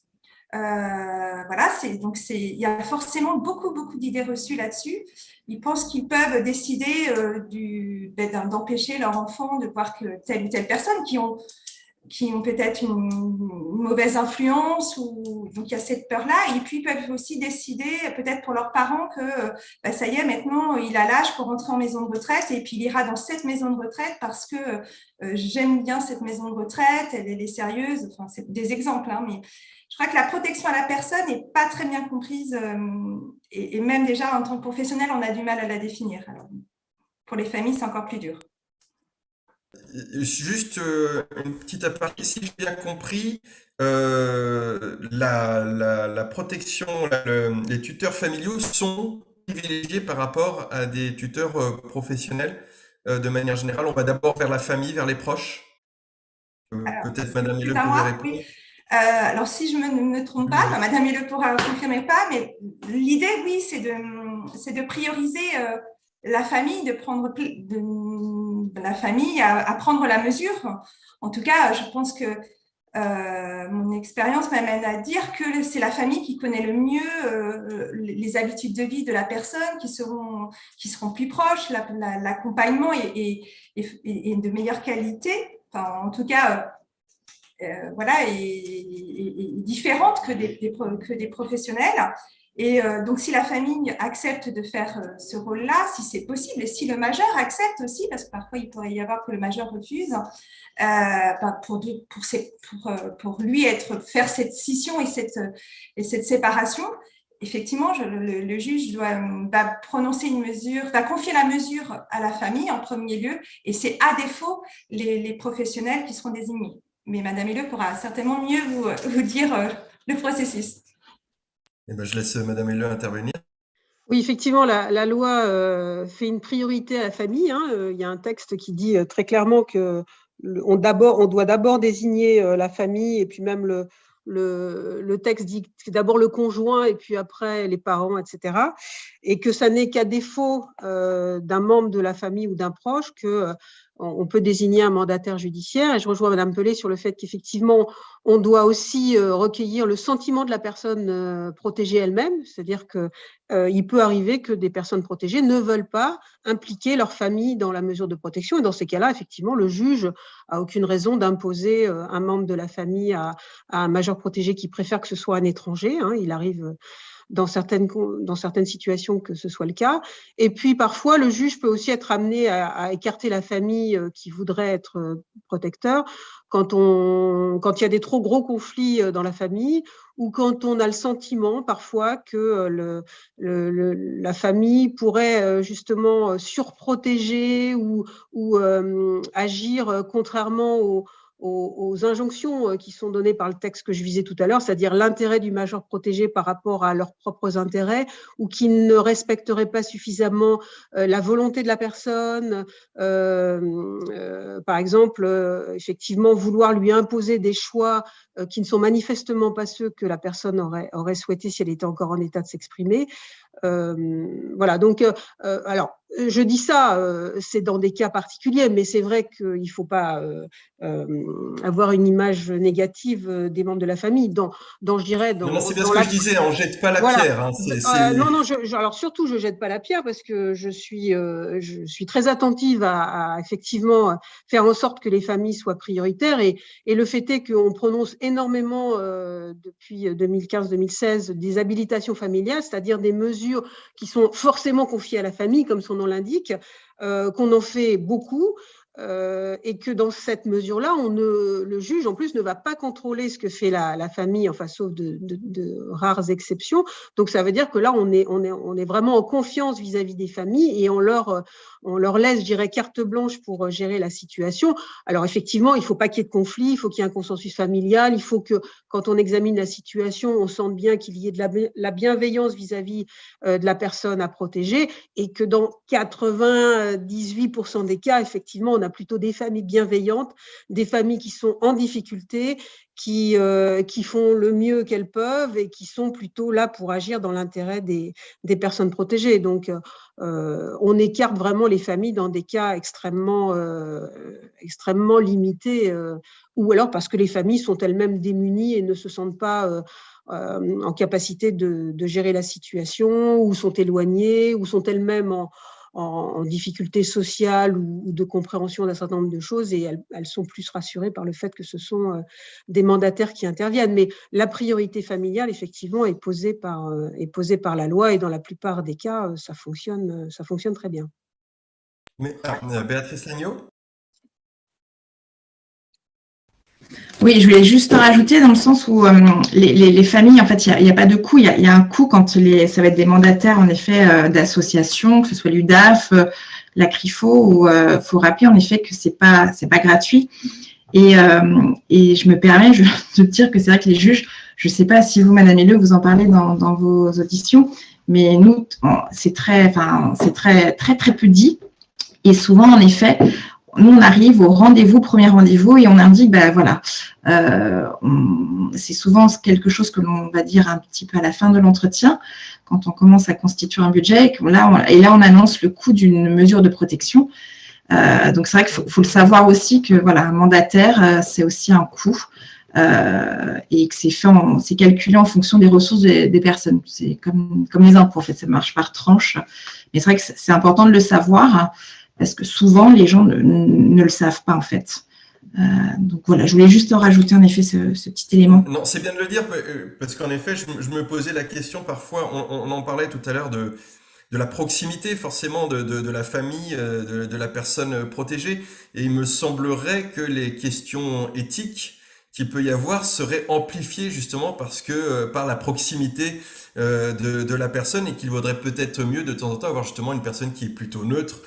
Speaker 8: Voilà, il y a forcément beaucoup d'idées reçues là-dessus. Ils pensent qu'ils peuvent décider d'empêcher leur enfant de voir que telle ou telle personne qui ont peut-être une mauvaise influence, donc il y a cette peur-là. Et puis, ils peuvent aussi décider, peut-être pour leurs parents, que ça y est, maintenant, il a l'âge pour rentrer en maison de retraite et puis il ira dans cette maison de retraite parce que j'aime bien cette maison de retraite, elle est sérieuse. Enfin, c'est des exemples, hein, mais je crois que la protection à la personne n'est pas très bien comprise et même déjà, en tant que professionnel, on a du mal à la définir. Alors, pour les familles, c'est encore plus dur.
Speaker 1: Juste une petite aparté, si j'ai bien compris, la protection, les tuteurs familiaux sont privilégiés par rapport à des tuteurs professionnels. De manière générale, on va d'abord vers la famille, vers les proches. Peut-être Madame Helleux pourrait répondre.
Speaker 8: Oui. Alors, si je ne me trompe pas, Madame Helleux pourra confirmer pas, mais l'idée, oui, c'est de prioriser la famille, de prendre la famille à prendre la mesure. En tout cas, je pense que mon expérience m'amène à dire que c'est la famille qui connaît le mieux les habitudes de vie de la personne, qui seront plus proches, l'accompagnement est de meilleure qualité. Enfin, en tout cas, voilà, est différente que des professionnels. Et donc, si la famille accepte de faire ce rôle-là, si c'est possible, et si le majeur accepte aussi, parce que parfois il pourrait y avoir que le majeur refuse, pour lui faire cette scission et cette séparation, effectivement, le juge va prononcer une mesure, va confier la mesure à la famille en premier lieu, et c'est à défaut les professionnels qui seront désignés. Mais Madame Helleux pourra certainement mieux vous dire le processus.
Speaker 1: Eh ben, je laisse Madame Helleux intervenir.
Speaker 6: Oui, effectivement, la loi fait une priorité à la famille. Il y a un texte qui dit très clairement que on doit d'abord désigner la famille, et puis même le texte dit que d'abord le conjoint et puis après les parents, etc. Et que ça n'est qu'à défaut d'un membre de la famille ou d'un proche qu'on peut désigner un mandataire judiciaire. Et je rejoins Madame Pelé sur le fait qu'effectivement, on doit aussi recueillir le sentiment de la personne protégée elle-même. C'est-à-dire qu'il peut arriver que des personnes protégées ne veulent pas impliquer leur famille dans la mesure de protection. Et dans ces cas-là, effectivement, le juge n'a aucune raison d'imposer un membre de la famille à un majeur protégé qui préfère que ce soit un étranger. Il arrive dans certaines situations que ce soit le cas. Et puis, parfois, le juge peut aussi être amené à écarter la famille qui voudrait être protecteur quand il y a des trop gros conflits dans la famille, ou quand on a le sentiment parfois que la famille pourrait justement surprotéger ou agir contrairement aux injonctions qui sont données par le texte que je visais tout à l'heure, c'est-à-dire l'intérêt du majeur protégé par rapport à leurs propres intérêts, ou qui ne respecteraient pas suffisamment la volonté de la personne. Par exemple, effectivement, vouloir lui imposer des choix qui ne sont manifestement pas ceux que la personne aurait souhaité si elle était encore en état de s'exprimer. Voilà, donc, alors, je dis ça, c'est dans des cas particuliers, mais c'est vrai qu'il ne faut pas avoir une image négative des membres de la famille. Je dirais,
Speaker 1: non, c'est bien ce que je disais, on ne jette pas la pierre. Hein,
Speaker 6: non, alors surtout, je ne jette pas la pierre parce que je suis très attentive à effectivement faire en sorte que les familles soient prioritaires. Et le fait est qu'on prononce énormément depuis 2015-2016 des habilitations familiales, c'est-à-dire des mesures qui sont forcément confiées à la famille, comme son nom l'indique, qu'on en fait beaucoup. et que dans cette mesure-là, le juge, en plus, ne va pas contrôler ce que fait la famille, enfin, sauf de rares exceptions. Donc, ça veut dire que là, on est vraiment en confiance vis-à-vis des familles et on leur laisse, je dirais, carte blanche pour gérer la situation. Alors, effectivement, il ne faut pas qu'il y ait de conflit, il faut qu'il y ait un consensus familial, il faut que, quand on examine la situation, on sente bien qu'il y ait de la bienveillance vis-à-vis de la personne à protéger et que dans 98% des cas, effectivement, on a plutôt des familles bienveillantes, des familles qui sont en difficulté, qui font le mieux qu'elles peuvent et qui sont plutôt là pour agir dans l'intérêt des personnes protégées. Donc, on écarte vraiment les familles dans des cas extrêmement limités, ou alors parce que les familles sont elles-mêmes démunies et ne se sentent pas en capacité de gérer la situation, ou sont éloignées, ou sont elles-mêmes en difficulté sociale ou de compréhension d'un certain nombre de choses, et elles sont plus rassurées par le fait que ce sont des mandataires qui interviennent. Mais la priorité familiale, effectivement, est posée par la loi, et dans la plupart des cas, ça fonctionne très bien.
Speaker 1: Mais, Béatrice Lagneau?
Speaker 7: Oui, je voulais juste rajouter dans le sens où les familles, en fait, il y a pas de coût. Il y a un coût quand ça va être des mandataires, en effet, d'associations, que ce soit l'UDAF, la CRIFO, ou faut rappeler, en effet, que c'est pas gratuit. Et je me permets de dire que c'est vrai que les juges, je sais pas si vous, Madame Helleux, vous en parlez dans vos auditions, mais nous, c'est très peu dit. Et souvent, en effet, nous, on arrive au premier rendez-vous, et on indique, ben voilà, c'est souvent quelque chose que l'on va dire un petit peu à la fin de l'entretien, quand on commence à constituer un budget, et là, on annonce le coût d'une mesure de protection. Donc, c'est vrai qu'il faut le savoir aussi que, voilà, un mandataire, c'est aussi un coût, et que c'est calculé en fonction des ressources des personnes. C'est comme les impôts, en fait, ça marche par tranche. Mais c'est vrai que c'est important de le savoir, parce que souvent, les gens ne le savent pas, en fait. Donc voilà, je voulais juste rajouter en effet ce petit élément.
Speaker 1: Non, c'est bien de le dire, parce qu'en effet, je me posais la question parfois, on en parlait tout à l'heure de la proximité forcément de la famille, de la personne protégée, et il me semblerait que les questions éthiques qu'il peut y avoir seraient amplifiées justement par la proximité de la personne, et qu'il vaudrait peut-être mieux de temps en temps avoir justement une personne qui est plutôt neutre,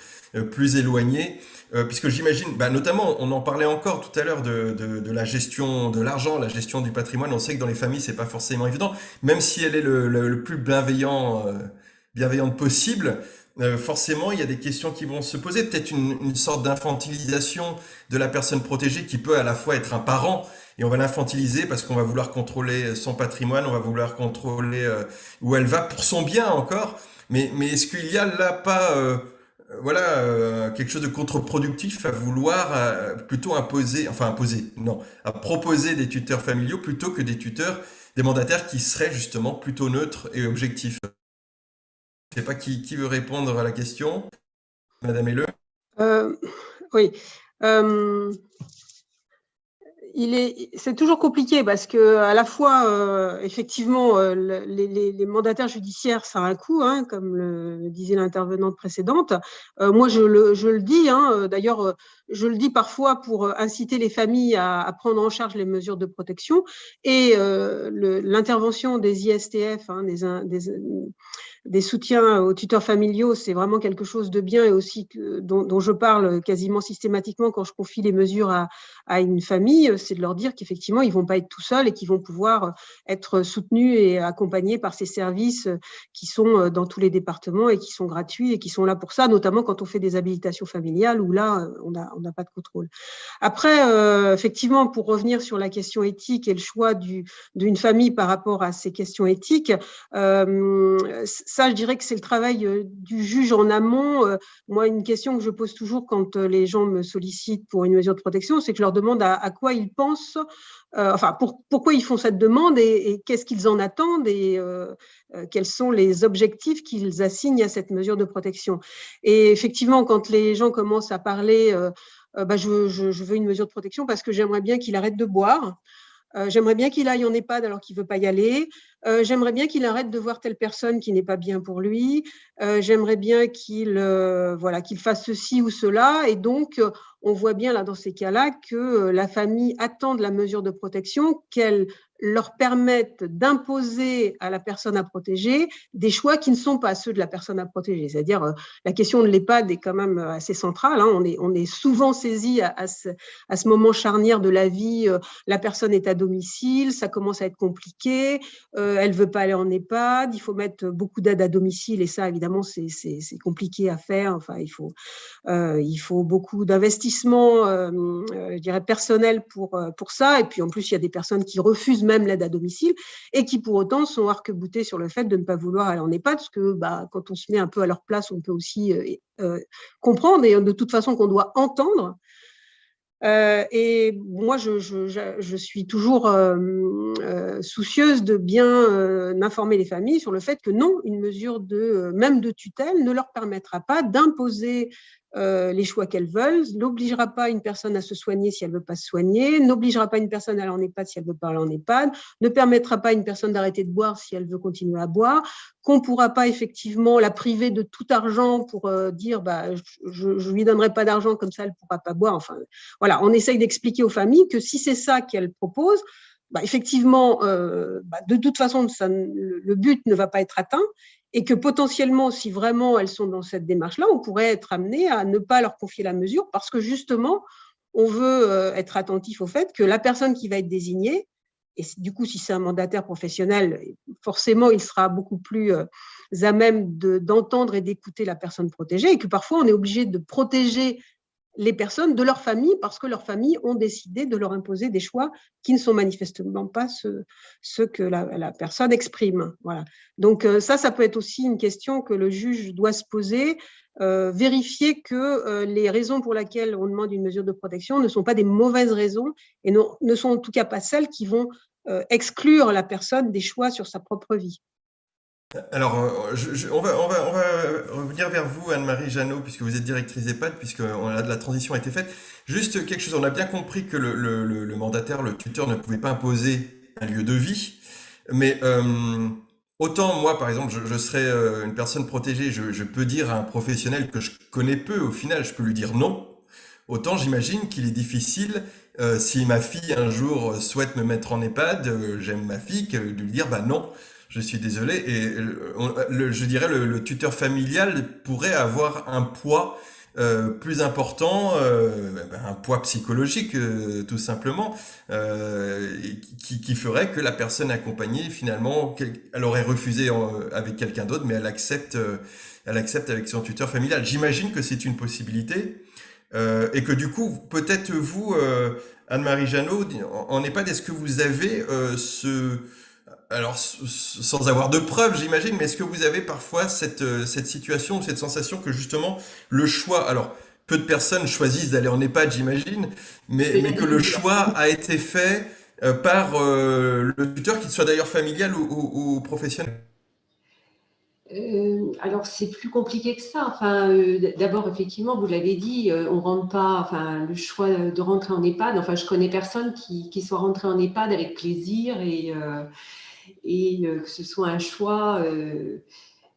Speaker 1: plus éloignée, puisque j'imagine, notamment, on en parlait encore tout à l'heure de la gestion de l'argent, la gestion du patrimoine. On sait que dans les familles, c'est pas forcément évident, même si elle est le plus bienveillante possible. Forcément, il y a des questions qui vont se poser, peut-être une sorte d'infantilisation de la personne protégée qui peut à la fois être un parent, et on va l'infantiliser parce qu'on va vouloir contrôler son patrimoine, on va vouloir contrôler où elle va pour son bien encore. Mais est-ce qu'il y a là pas quelque chose de contre-productif à vouloir plutôt à proposer des tuteurs familiaux plutôt que des mandataires qui seraient justement plutôt neutres et objectifs? Je ne sais pas qui veut répondre à la question. Madame Helleux?
Speaker 6: Oui. C'est toujours compliqué parce que à la fois, effectivement, les mandataires judiciaires, ça a un coût, hein, comme le disait l'intervenante précédente. Moi, je le dis, hein, d'ailleurs, je le dis parfois pour inciter les familles à prendre en charge les mesures de protection, et l'intervention des ISTF, hein, des soutiens aux tuteurs familiaux, c'est vraiment quelque chose de bien, et aussi dont je parle quasiment systématiquement quand je confie les mesures à une famille, c'est de leur dire qu'effectivement, ils ne vont pas être tout seuls et qu'ils vont pouvoir être soutenus et accompagnés par ces services qui sont dans tous les départements et qui sont gratuits et qui sont là pour ça, notamment quand on fait des habilitations familiales où là, on n'a pas de contrôle. Après, effectivement, pour revenir sur la question éthique et le choix d'une famille par rapport à ces questions éthiques, ça, je dirais que c'est le travail du juge en amont. Moi, une question que je pose toujours quand les gens me sollicitent pour une mesure de protection, c'est que je leur demande à quoi ils pensent, pourquoi ils font cette demande, et qu'est-ce qu'ils en attendent, et quels sont les objectifs qu'ils assignent à cette mesure de protection. Et effectivement, quand les gens commencent à parler, je veux une mesure de protection parce que j'aimerais bien qu'il arrête de boire. J'aimerais bien qu'il aille en EHPAD alors qu'il ne veut pas y aller. J'aimerais bien qu'il arrête de voir telle personne qui n'est pas bien pour lui. J'aimerais bien qu'il fasse ceci ou cela. Et donc, on voit bien là dans ces cas-là que la famille attend de la mesure de protection qu'elle leur permettent d'imposer à la personne à protéger des choix qui ne sont pas ceux de la personne à protéger. C'est-à-dire, la question de l'EHPAD est quand même assez centrale. Hein. On est souvent saisi à ce moment charnière de la vie. La personne est à domicile, ça commence à être compliqué, elle ne veut pas aller en EHPAD, il faut mettre beaucoup d'aide à domicile et ça, évidemment, c'est compliqué à faire. Enfin, il faut beaucoup d'investissement, je dirais, personnel pour ça. Et puis, en plus, il y a des personnes qui refusent même l'aide à domicile et qui, pour autant, sont arc-boutées sur le fait de ne pas vouloir aller en EHPAD, parce que quand on se met un peu à leur place, on peut aussi comprendre et de toute façon qu'on doit entendre. Et moi, je suis toujours soucieuse de bien informer les familles sur le fait que non, une mesure même de tutelle ne leur permettra pas d'imposer les choix qu'elles veulent, n'obligera pas une personne à se soigner si elle ne veut pas se soigner, n'obligera pas une personne à aller en EHPAD si elle ne veut pas aller en EHPAD, ne permettra pas à une personne d'arrêter de boire si elle veut continuer à boire, qu'on ne pourra pas effectivement la priver de tout argent pour dire je ne lui donnerai pas d'argent, comme ça elle ne pourra pas boire. Enfin, voilà, on essaye d'expliquer aux familles que si c'est ça qu'elles proposent, effectivement, de toute façon, le but ne va pas être atteint et que potentiellement, si vraiment elles sont dans cette démarche-là, on pourrait être amené à ne pas leur confier la mesure parce que justement, on veut être attentif au fait que la personne qui va être désignée, et du coup, si c'est un mandataire professionnel, forcément, il sera beaucoup plus à même d'entendre et d'écouter la personne protégée et que parfois, on est obligé de protéger les personnes de leur famille parce que leurs familles ont décidé de leur imposer des choix qui ne sont manifestement pas ceux que la personne exprime. Voilà. Donc ça peut être aussi une question que le juge doit se poser, vérifier que les raisons pour lesquelles on demande une mesure de protection ne sont pas des mauvaises raisons et ne sont en tout cas pas celles qui vont exclure la personne des choix sur sa propre vie.
Speaker 1: Alors, on va revenir vers vous, Anne-Marie Jeannot, puisque vous êtes directrice EHPAD, puisque la transition a été faite. Juste quelque chose, on a bien compris que le mandataire, le tuteur ne pouvait pas imposer un lieu de vie, mais autant moi, par exemple, je serais une personne protégée, je peux dire à un professionnel que je connais peu, au final, je peux lui dire non. Autant j'imagine qu'il est difficile, si ma fille un jour souhaite me mettre en EHPAD, j'aime ma fille, de lui dire non. Je suis désolé. Et je dirais le tuteur familial pourrait avoir un poids plus important, un poids psychologique tout simplement, qui ferait que la personne accompagnée finalement, elle aurait refusé avec quelqu'un d'autre, mais elle accepte avec son tuteur familial. J'imagine que c'est une possibilité et que du coup, peut-être vous, Anne-Marie Jeannot, en EHPAD, est-ce que vous avez alors, sans avoir de preuves, j'imagine, mais est-ce que vous avez parfois cette situation, cette sensation que justement le choix, alors peu de personnes choisissent d'aller en EHPAD, j'imagine, mais que le choix a été fait par le tuteur, qu'il soit d'ailleurs familial ou professionnel?
Speaker 5: Alors, c'est plus compliqué que ça. Enfin, d'abord, effectivement, vous l'avez dit, on rentre pas, enfin, le choix de rentrer en EHPAD, enfin, je connais personne qui soit rentré en EHPAD avec plaisir et que ce soit un choix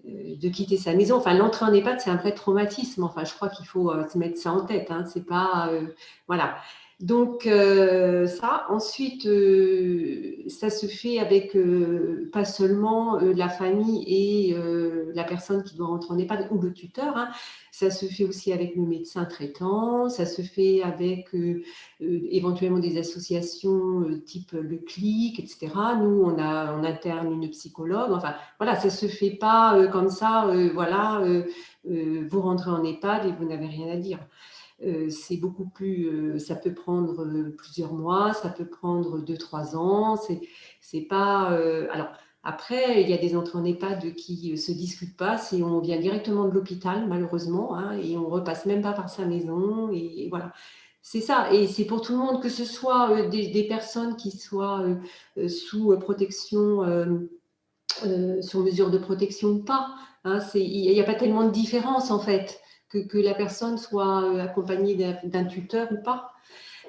Speaker 5: de quitter sa maison. Enfin, l'entrée en EHPAD, c'est un vrai traumatisme. Enfin, je crois qu'il faut se mettre ça en tête. Hein. C'est pas, voilà. Donc, ça. Ensuite, ça se fait avec pas seulement la famille et la personne qui doit rentrer en EHPAD ou le tuteur. Hein. Ça se fait aussi avec le médecin traitant. Ça se fait avec éventuellement des associations type le CLIC, etc. Nous, on interne une psychologue. Enfin, voilà, ça ne se fait pas comme ça. Voilà, vous rentrez en EHPAD et vous n'avez rien à dire. C'est beaucoup plus, ça peut prendre plusieurs mois, ça peut prendre 2-3 ans. C'est pas. Alors après, il y a des entrées en EHPAD qui se discutent pas. On vient directement de l'hôpital, malheureusement, hein, et on repasse même pas par sa maison. Et voilà. C'est ça, et c'est pour tout le monde, que ce soit des personnes qui soient sous protection, sur mesure de protection ou pas. Hein, il n'y a pas tellement de différence en fait. Que la personne soit accompagnée d'un tuteur ou pas.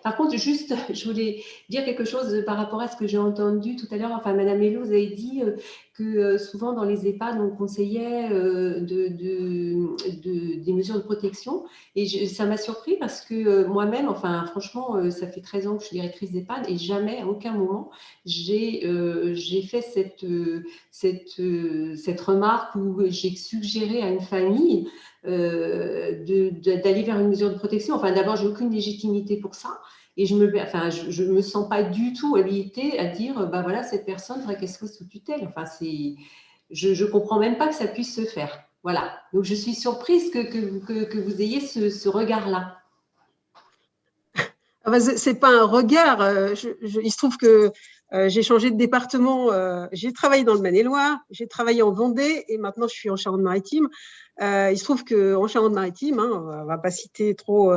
Speaker 5: Par contre, juste, je voulais dire quelque chose par rapport à ce que j'ai entendu tout à l'heure. Enfin, Madame Mello, vous avez dit que souvent dans les EHPAD, on conseillait des mesures de protection. Et ça m'a surpris parce que moi-même, enfin, franchement, ça fait 13 ans que je suis directrice d'EHPAD et jamais, à aucun moment, j'ai fait cette remarque où j'ai suggéré à une famille d'aller vers une mesure de protection. Enfin, d'abord, j'ai aucune légitimité pour ça. Et je me sens pas du tout habilitée à dire, bah voilà, cette personne, il faudrait qu'elle soit sous tutelle. Enfin, je comprends même pas que ça puisse se faire. Voilà. Donc, je suis surprise que vous ayez ce regard-là.
Speaker 6: Ah bah, c'est pas un regard. Il se trouve que j'ai changé de département. J'ai travaillé dans le Maine-et-Loire, j'ai travaillé en Vendée et maintenant je suis en Charente-Maritime. Il se trouve qu'en Charente-Maritime, on ne va pas citer trop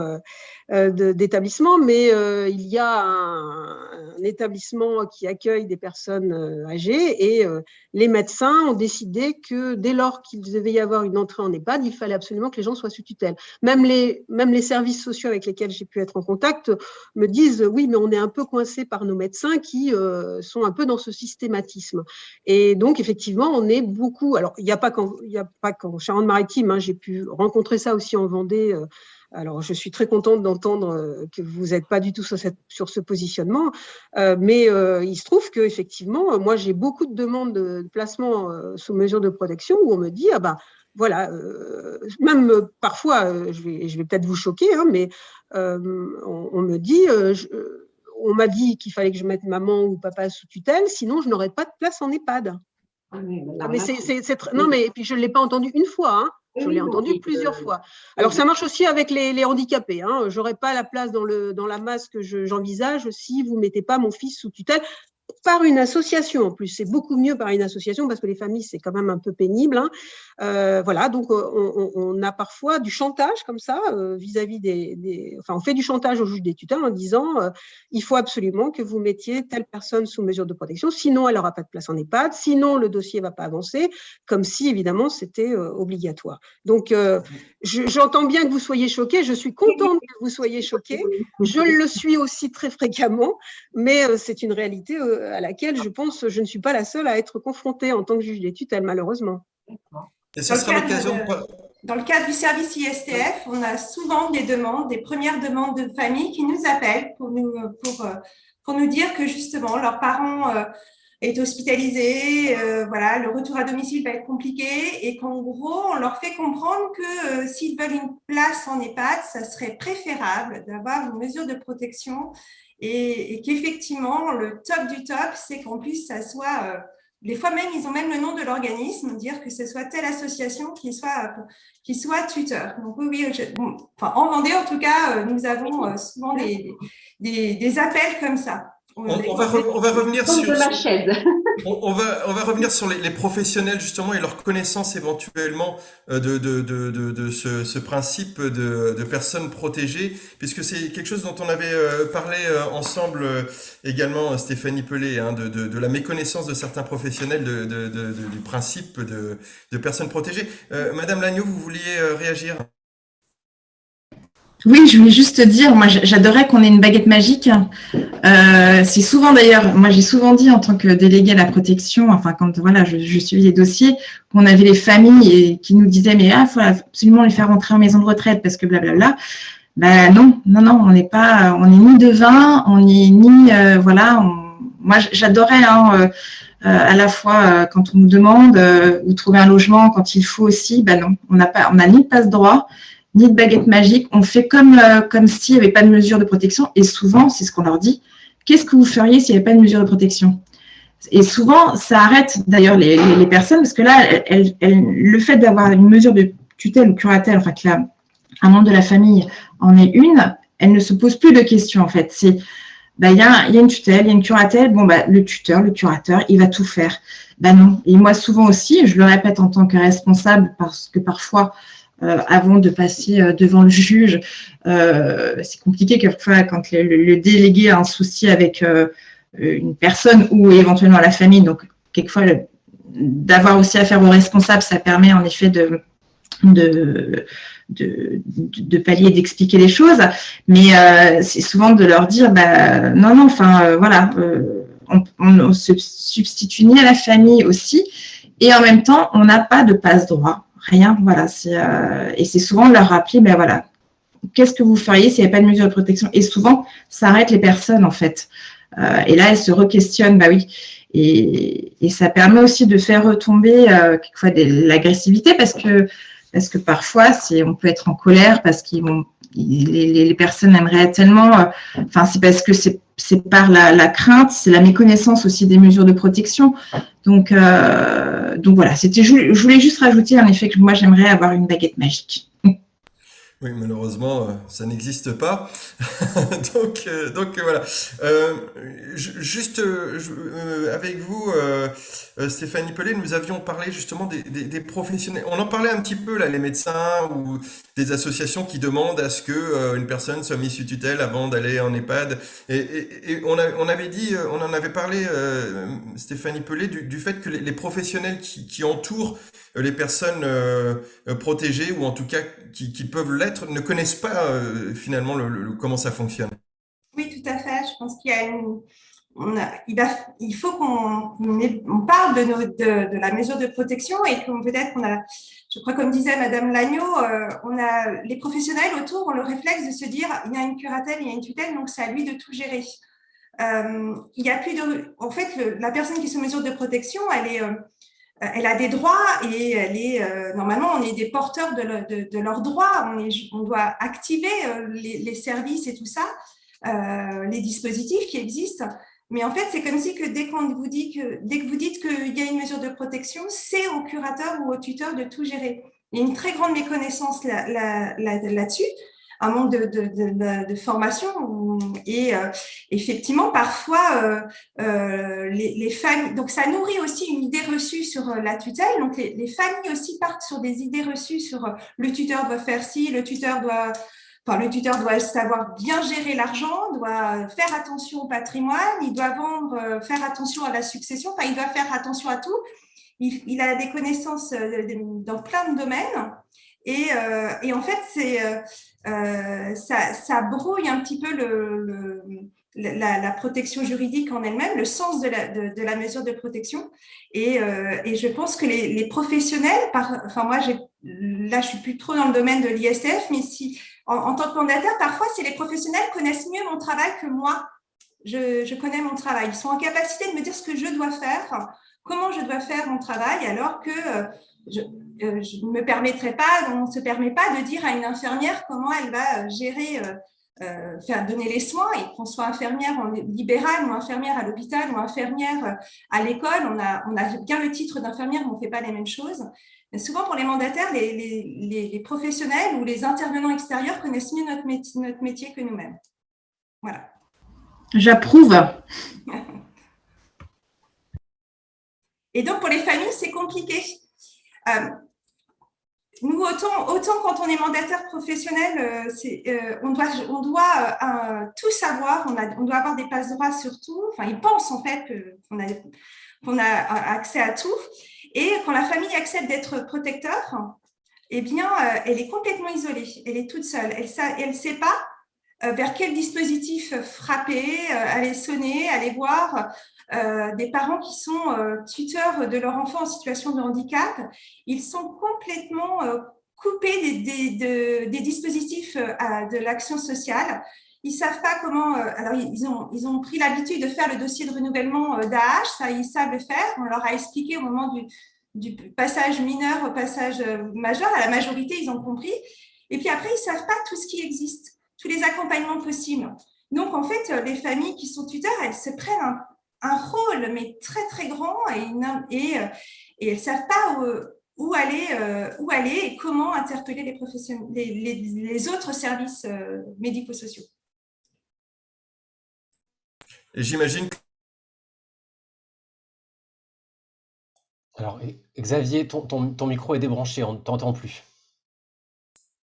Speaker 6: d'établissements, mais il y a un établissement qui accueille des personnes âgées et les médecins ont décidé que dès lors qu'il devait y avoir une entrée en EHPAD, il fallait absolument que les gens soient sous tutelle. Même les services sociaux avec lesquels j'ai pu être en contact me disent oui, mais on est un peu coincé par nos médecins qui sont un peu dans ce systématisme. Et donc, effectivement, on est beaucoup… Alors, il n'y a pas qu'en Charente-Maritime, j'ai pu rencontrer ça aussi en Vendée. Alors, je suis très contente d'entendre que vous n'êtes pas du tout sur ce positionnement, mais il se trouve qu'effectivement, moi, j'ai beaucoup de demandes de placement sous mesure de protection où on me dit, ah ben, voilà, même parfois, je vais peut-être vous choquer, mais on me dit… on m'a dit qu'il fallait que je mette maman ou papa sous tutelle, sinon je n'aurais pas de place en EHPAD. Non, mais puis je ne l'ai pas entendu une fois, je l'ai entendu plusieurs fois. Alors, ça marche aussi avec les handicapés. Je n'aurai pas la place dans la masse que j'envisage si vous ne mettez pas mon fils sous tutelle. Par une association en plus, c'est beaucoup mieux par une association parce que les familles c'est quand même un peu pénible. Voilà, donc on a parfois du chantage comme ça vis-à-vis enfin on fait du chantage au juge des tutelles en disant il faut absolument que vous mettiez telle personne sous mesure de protection, sinon elle n'aura pas de place en EHPAD, sinon le dossier ne va pas avancer, comme si évidemment c'était obligatoire. Donc j'entends bien que vous soyez choqués, je suis contente que vous soyez choqués, je le suis aussi très fréquemment, mais c'est une réalité à laquelle je pense je ne suis pas la seule à être confrontée en tant que juge des tutelles, malheureusement.
Speaker 1: Et ce sera l'occasion
Speaker 8: Dans le cadre du service ISTF, on a souvent des premières demandes de familles qui nous appellent pour nous dire que justement leurs parents est hospitalisé, voilà, le retour à domicile va être compliqué et qu'en gros, on leur fait comprendre que s'ils veulent une place en EHPAD, ça serait préférable d'avoir une mesure de protection et qu'effectivement, le top du top, c'est qu'en plus, ça soit… des fois même, ils ont même le nom de l'organisme, dire que ce soit telle association qui soit tuteur. Donc oui, en Vendée, en tout cas, nous avons souvent des appels comme ça.
Speaker 1: On va revenir sur
Speaker 5: ma chaise.
Speaker 1: On va revenir sur les professionnels justement et leur connaissance éventuellement de ce principe de personnes protégées, puisque c'est quelque chose dont on avait parlé ensemble également, Stéphanie Pellet, de la méconnaissance de certains professionnels du principe de personnes protégées. Madame Lagneau, vous vouliez réagir ?
Speaker 7: Oui, je voulais juste te dire, moi j'adorais qu'on ait une baguette magique. C'est souvent d'ailleurs, moi j'ai souvent dit en tant que déléguée à la protection, enfin quand voilà, je suivais les dossiers, qu'on avait les familles et qui nous disaient mais il faut absolument les faire rentrer en maison de retraite parce que blablabla. Ben non, on n'est pas, on n'est ni devin, on n'est ni voilà. Moi j'adorais à la fois quand on nous demande où trouver un logement quand il faut aussi, ben non, on n'a ni passe-droit ni de baguette magique, on fait comme s'il n'y avait pas de mesure de protection. Et souvent, c'est ce qu'on leur dit, qu'est-ce que vous feriez s'il n'y avait pas de mesure de protection? Et souvent, ça arrête d'ailleurs les personnes, parce que là, le fait d'avoir une mesure de tutelle ou curatelle, enfin qu'un membre de la famille en ait une, elle ne se pose plus de questions en fait. C'est, il y a une tutelle, il y a une curatelle, le tuteur, le curateur, il va tout faire. Non. Et moi, souvent aussi, je le répète en tant que responsable, parce que parfois, avant de passer devant le juge, c'est compliqué quelquefois quand le délégué a un souci avec une personne ou éventuellement la famille. Donc, quelquefois, d'avoir aussi affaire aux responsables, ça permet en effet de pallier, d'expliquer les choses, mais c'est souvent de leur dire non, enfin voilà, on se substitue ni à la famille aussi, et en même temps on n'a pas de passe-droit, rien, voilà, et c'est souvent de leur rappeler, voilà, qu'est-ce que vous feriez s'il n'y avait pas de mesure de protection, et souvent ça arrête les personnes en fait, et là elles se re-questionnent, oui. Et ça permet aussi de faire retomber quelquefois l'agressivité parce que parfois on peut être en colère parce les personnes aimeraient tellement, c'est parce que c'est par la crainte, c'est la méconnaissance aussi des mesures de protection. Donc voilà, je voulais juste rajouter en effet que moi j'aimerais avoir une baguette magique.
Speaker 1: Oui, malheureusement, ça n'existe pas. Donc voilà. Juste avec vous, Stéphanie Pellet, nous avions parlé justement des professionnels. On en parlait un petit peu là, les médecins ou des associations qui demandent à ce que une personne soit mise sous tutelle avant d'aller en EHPAD. Et on avait dit, on en avait parlé, Stéphanie Pellet, du fait que les professionnels qui entourent les personnes protégées ou en tout cas qui peuvent l'être ne connaissent pas finalement comment ça fonctionne.
Speaker 8: Oui, tout à fait. Je pense qu'il y a il faut qu'on parle de la mesure de protection et peut-être je crois comme disait Madame Lagneau, les professionnels autour ont le réflexe de se dire il y a une curatelle, il y a une tutelle, donc c'est à lui de tout gérer. Il y a plus en fait, la personne qui est sous mesure de protection, elle a des droits et normalement, on est des porteurs de leurs droits. On doit activer les services et tout ça, les dispositifs qui existent. Mais en fait, c'est comme si dès que vous dites qu'il y a une mesure de protection, c'est au curateur ou au tuteur de tout gérer. Il y a une très grande méconnaissance là-dessus. Un manque de formation et effectivement parfois les familles, donc ça nourrit aussi une idée reçue sur la tutelle, donc les familles aussi partent sur des idées reçues sur le tuteur doit faire ci, le tuteur doit savoir bien gérer l'argent, doit faire attention au patrimoine, il doit faire attention à la succession, il doit faire attention à tout, il a des connaissances dans plein de domaines. Et en fait, ça brouille un petit peu la protection juridique en elle-même, le sens de la mesure de protection. Et je pense que les professionnels, moi, là, je suis plus trop dans le domaine de l'ISF, mais en tant que mandataire, parfois, c'est les professionnels connaissent mieux mon travail que moi. Je connais mon travail. Ils sont en capacité de me dire ce que je dois faire, comment je dois faire mon travail, alors que je ne me permettrai pas, on ne se permet pas de dire à une infirmière comment elle va gérer, donner les soins, et qu'on soit infirmière en libéral ou infirmière à l'hôpital ou infirmière à l'école, on a bien le titre d'infirmière, mais on ne fait pas les mêmes choses. Mais souvent, pour les mandataires, les professionnels ou les intervenants extérieurs connaissent mieux notre métier que nous-mêmes. Voilà.
Speaker 7: J'approuve.
Speaker 8: Et donc, pour les familles, c'est compliqué. Nous, autant quand on est mandataire professionnel, on doit tout savoir, on doit avoir des passe-droits sur tout. Enfin, ils pensent en fait qu'on a accès à tout. Et quand la famille accepte d'être protecteur, eh bien, elle est complètement isolée. Elle est toute seule. Elle ne sait pas vers quel dispositif frapper, aller sonner, aller voir. Des parents qui sont tuteurs de leur enfant en situation de handicap, ils sont complètement coupés des dispositifs de l'action sociale. Ils ne savent pas comment… alors, ils ont pris l'habitude de faire le dossier de renouvellement d'AH, ça, ils savent le faire. On leur a expliqué au moment du passage mineur au passage majeur. À la majorité, ils ont compris. Et puis après, ils ne savent pas tout ce qui existe, tous les accompagnements possibles. Donc, en fait, les familles qui sont tuteurs, elles se prennent un rôle, mais très, très grand, et elles ne savent pas où aller et comment interpeller les professionnels, les autres services médico-sociaux.
Speaker 1: Et j'imagine que…
Speaker 2: Alors, Xavier, ton micro est débranché, on ne t'entend plus.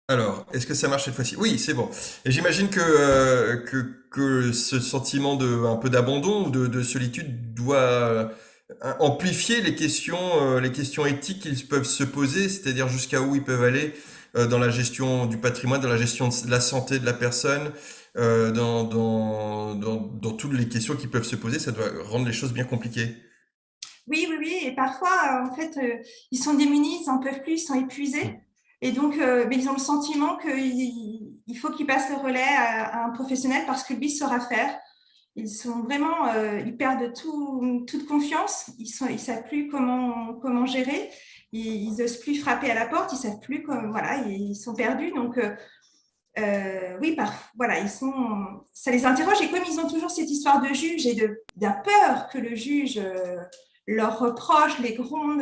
Speaker 1: Alors, est-ce que ça marche cette fois-ci? Oui, c'est bon. Et j'imagine que ce sentiment un peu d'abandon ou de solitude doit amplifier les questions éthiques qu'ils peuvent se poser, c'est-à-dire jusqu'à où ils peuvent aller dans la gestion du patrimoine, dans la gestion de la santé de la personne, dans toutes les questions qui peuvent se poser. Ça doit rendre les choses bien compliquées.
Speaker 8: Oui, oui, oui. Et parfois, en fait, ils sont démunis, ils n'en peuvent plus, ils sont épuisés. Et donc, mais ils ont le sentiment qu'il faut qu'ils passent le relais à un professionnel parce que lui saura faire. Ils sont vraiment, ils perdent toute confiance. Ils savent plus comment gérer. Ils n'osent plus frapper à la porte. Ils savent plus voilà, ils sont perdus. Donc, oui, voilà, ça les interroge. Et comme ils ont toujours cette histoire de juge et de la peur que le juge leur reproche, les gronde,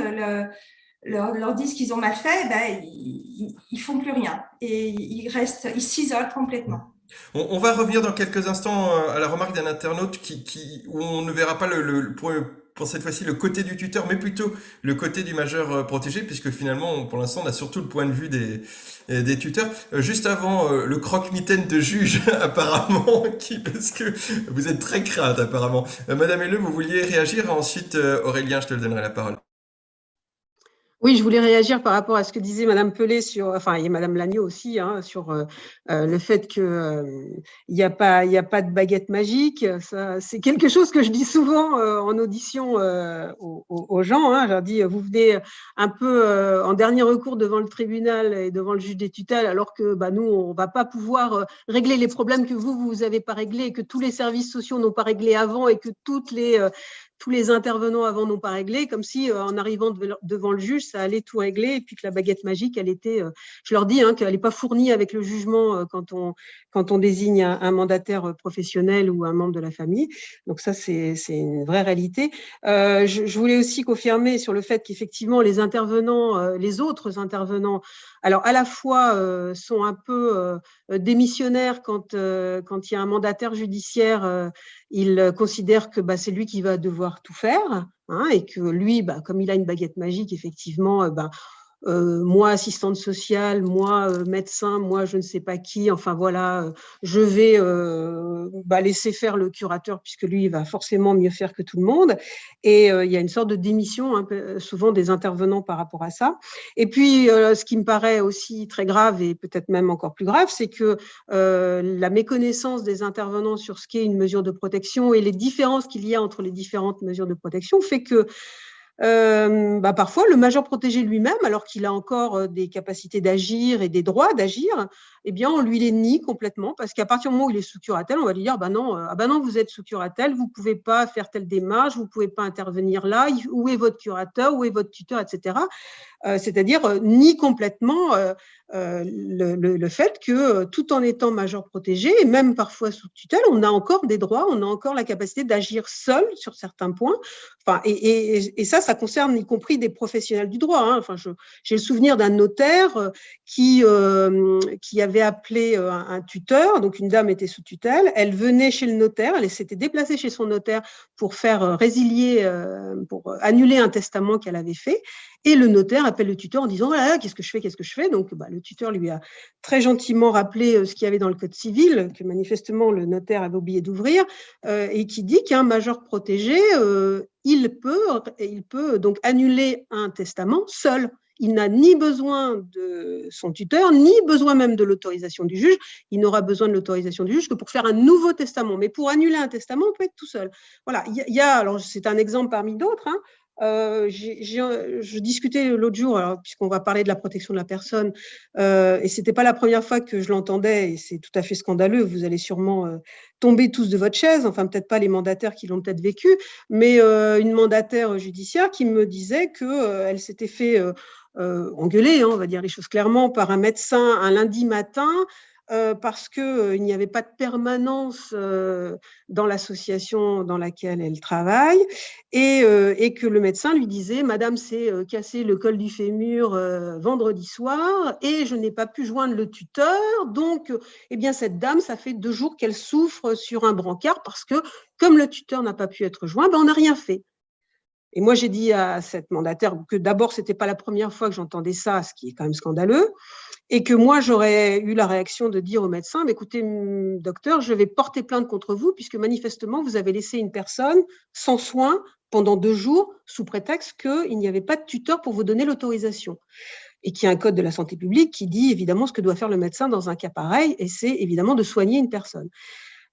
Speaker 8: leur disent qu'ils ont mal fait, ben, ils font plus rien. Et ils s'isolent complètement.
Speaker 1: On va revenir dans quelques instants à la remarque d'un internaute où on ne verra pas pour cette fois-ci le côté du tuteur, mais plutôt le côté du majeur protégé, puisque finalement, pour l'instant, on a surtout le point de vue des tuteurs. Juste avant, le croque-mitaine de juge, apparemment, parce que vous êtes très crainte, apparemment. Madame Helleux, vous vouliez réagir? Ensuite, Aurélien, je te donnerai la parole.
Speaker 6: Oui, je voulais réagir par rapport à ce que disait Madame Pelé et Madame Lagneau aussi, hein, sur le fait que il n'y a pas de baguette magique. Ça, c'est quelque chose que je dis souvent en audition aux gens. Hein. Je leur dis, vous venez un peu en dernier recours devant le tribunal et devant le juge des tutelles, alors que nous, on va pas pouvoir régler les problèmes que vous avez pas réglés, et que tous les services sociaux n'ont pas réglé avant, et que tous les intervenants avant n'ont pas réglé, comme si en arrivant devant le juge, ça allait tout régler, et puis que la baguette magique, elle était, je leur dis qu'elle n'est pas fournie avec le jugement quand on désigne un mandataire professionnel ou un membre de la famille. Donc ça, c'est une vraie réalité. Je voulais aussi confirmer sur le fait qu'effectivement, les autres intervenants, alors à la fois sont un peu démissionnaires quand il y a un mandataire judiciaire, il considère que c'est lui qui va devoir tout faire, hein, et que lui, comme il a une baguette magique, effectivement, moi, assistante sociale, moi, médecin, moi, je ne sais pas qui, enfin voilà, je vais laisser faire le curateur, puisque lui, il va forcément mieux faire que tout le monde. Et il y a une sorte de démission souvent des intervenants par rapport à ça. Et puis, ce qui me paraît aussi très grave, et peut-être même encore plus grave, c'est que la méconnaissance des intervenants sur ce qu'est une mesure de protection et les différences qu'il y a entre les différentes mesures de protection fait que parfois, le major protégé lui-même, alors qu'il a encore des capacités d'agir et des droits d'agir, eh bien, on lui les nie complètement, parce qu'à partir du moment où il est sous curatelle, on va lui dire non, vous êtes sous curatelle, vous ne pouvez pas faire telle démarche, vous ne pouvez pas intervenir là, où est votre curateur, où est votre tuteur, etc. C'est-à-dire nie complètement le fait que tout en étant major protégé, et même parfois sous tutelle, on a encore des droits, on a encore la capacité d'agir seul sur certains points. Enfin, et ça concerne y compris des professionnels du droit. Hein. Enfin, j'ai le souvenir d'un notaire qui avait appelé un tuteur, donc une dame était sous tutelle, elle venait chez le notaire, elle s'était déplacée chez son notaire pour faire résilier, pour annuler un testament qu'elle avait fait, et le notaire appelle le tuteur en disant « qu'est-ce que je fais ?» Donc, le tuteur lui a très gentiment rappelé ce qu'il y avait dans le code civil, que manifestement le notaire avait oublié d'ouvrir, et qui dit qu'un major protégé, il peut donc annuler un testament seul. Il n'a ni besoin de son tuteur, ni besoin même de l'autorisation du juge. Il n'aura besoin de l'autorisation du juge que pour faire un nouveau testament. Mais pour annuler un testament, on peut être tout seul. Voilà. Alors c'est un exemple parmi d'autres. Hein. Je discutais l'autre jour, puisqu'on va parler de la protection de la personne, et c'était pas la première fois que je l'entendais, et c'est tout à fait scandaleux. Vous allez sûrement tomber tous de votre chaise, enfin peut-être pas les mandataires qui l'ont peut-être vécu, mais une mandataire judiciaire qui me disait qu'elle s'était fait engueuler, on va dire les choses clairement, par un médecin un lundi matin. Parce qu'il n'y avait pas de permanence dans l'association dans laquelle elle travaille, et que le médecin lui disait « Madame s'est cassé le col du fémur vendredi soir et je n'ai pas pu joindre le tuteur, donc cette dame, ça fait 2 jours qu'elle souffre sur un brancard parce que comme le tuteur n'a pas pu être joint, on n'a rien fait. » Et moi, j'ai dit à cette mandataire que d'abord, ce n'était pas la première fois que j'entendais ça, ce qui est quand même scandaleux, et que moi, j'aurais eu la réaction de dire au médecin, écoutez, docteur, je vais porter plainte contre vous, puisque manifestement, vous avez laissé une personne sans soins pendant 2 jours, sous prétexte qu'il n'y avait pas de tuteur pour vous donner l'autorisation. Et qu'il y a un code de la santé publique qui dit évidemment ce que doit faire le médecin dans un cas pareil, et c'est évidemment de soigner une personne.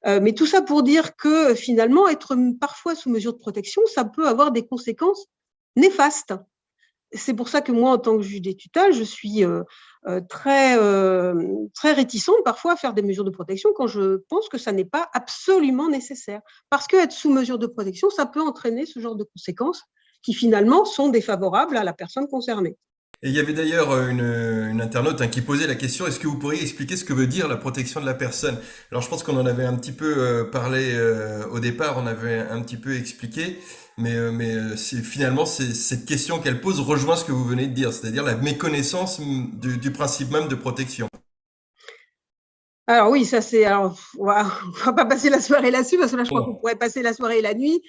Speaker 6: Mais tout ça pour dire que finalement, être parfois sous mesure de protection, ça peut avoir des conséquences néfastes. C'est pour ça que moi, en tant que juge des tutelles, je suis très réticente parfois à faire des mesures de protection quand je pense que ça n'est pas absolument nécessaire. Parce qu'être sous mesure de protection, ça peut entraîner ce genre de conséquences qui finalement sont défavorables à la personne concernée.
Speaker 1: Et il y avait d'ailleurs une internaute qui posait la question, est-ce que vous pourriez expliquer ce que veut dire la protection de la personne? Alors je pense qu'on en avait un petit peu parlé au départ, on avait un petit peu expliqué, mais finalement cette question qu'elle pose rejoint ce que vous venez de dire, c'est-à-dire la méconnaissance du principe même de protection.
Speaker 6: Alors oui, ça c'est… on va pas passer la soirée là-dessus, parce que là je crois qu'on pourrait passer la soirée et la nuit.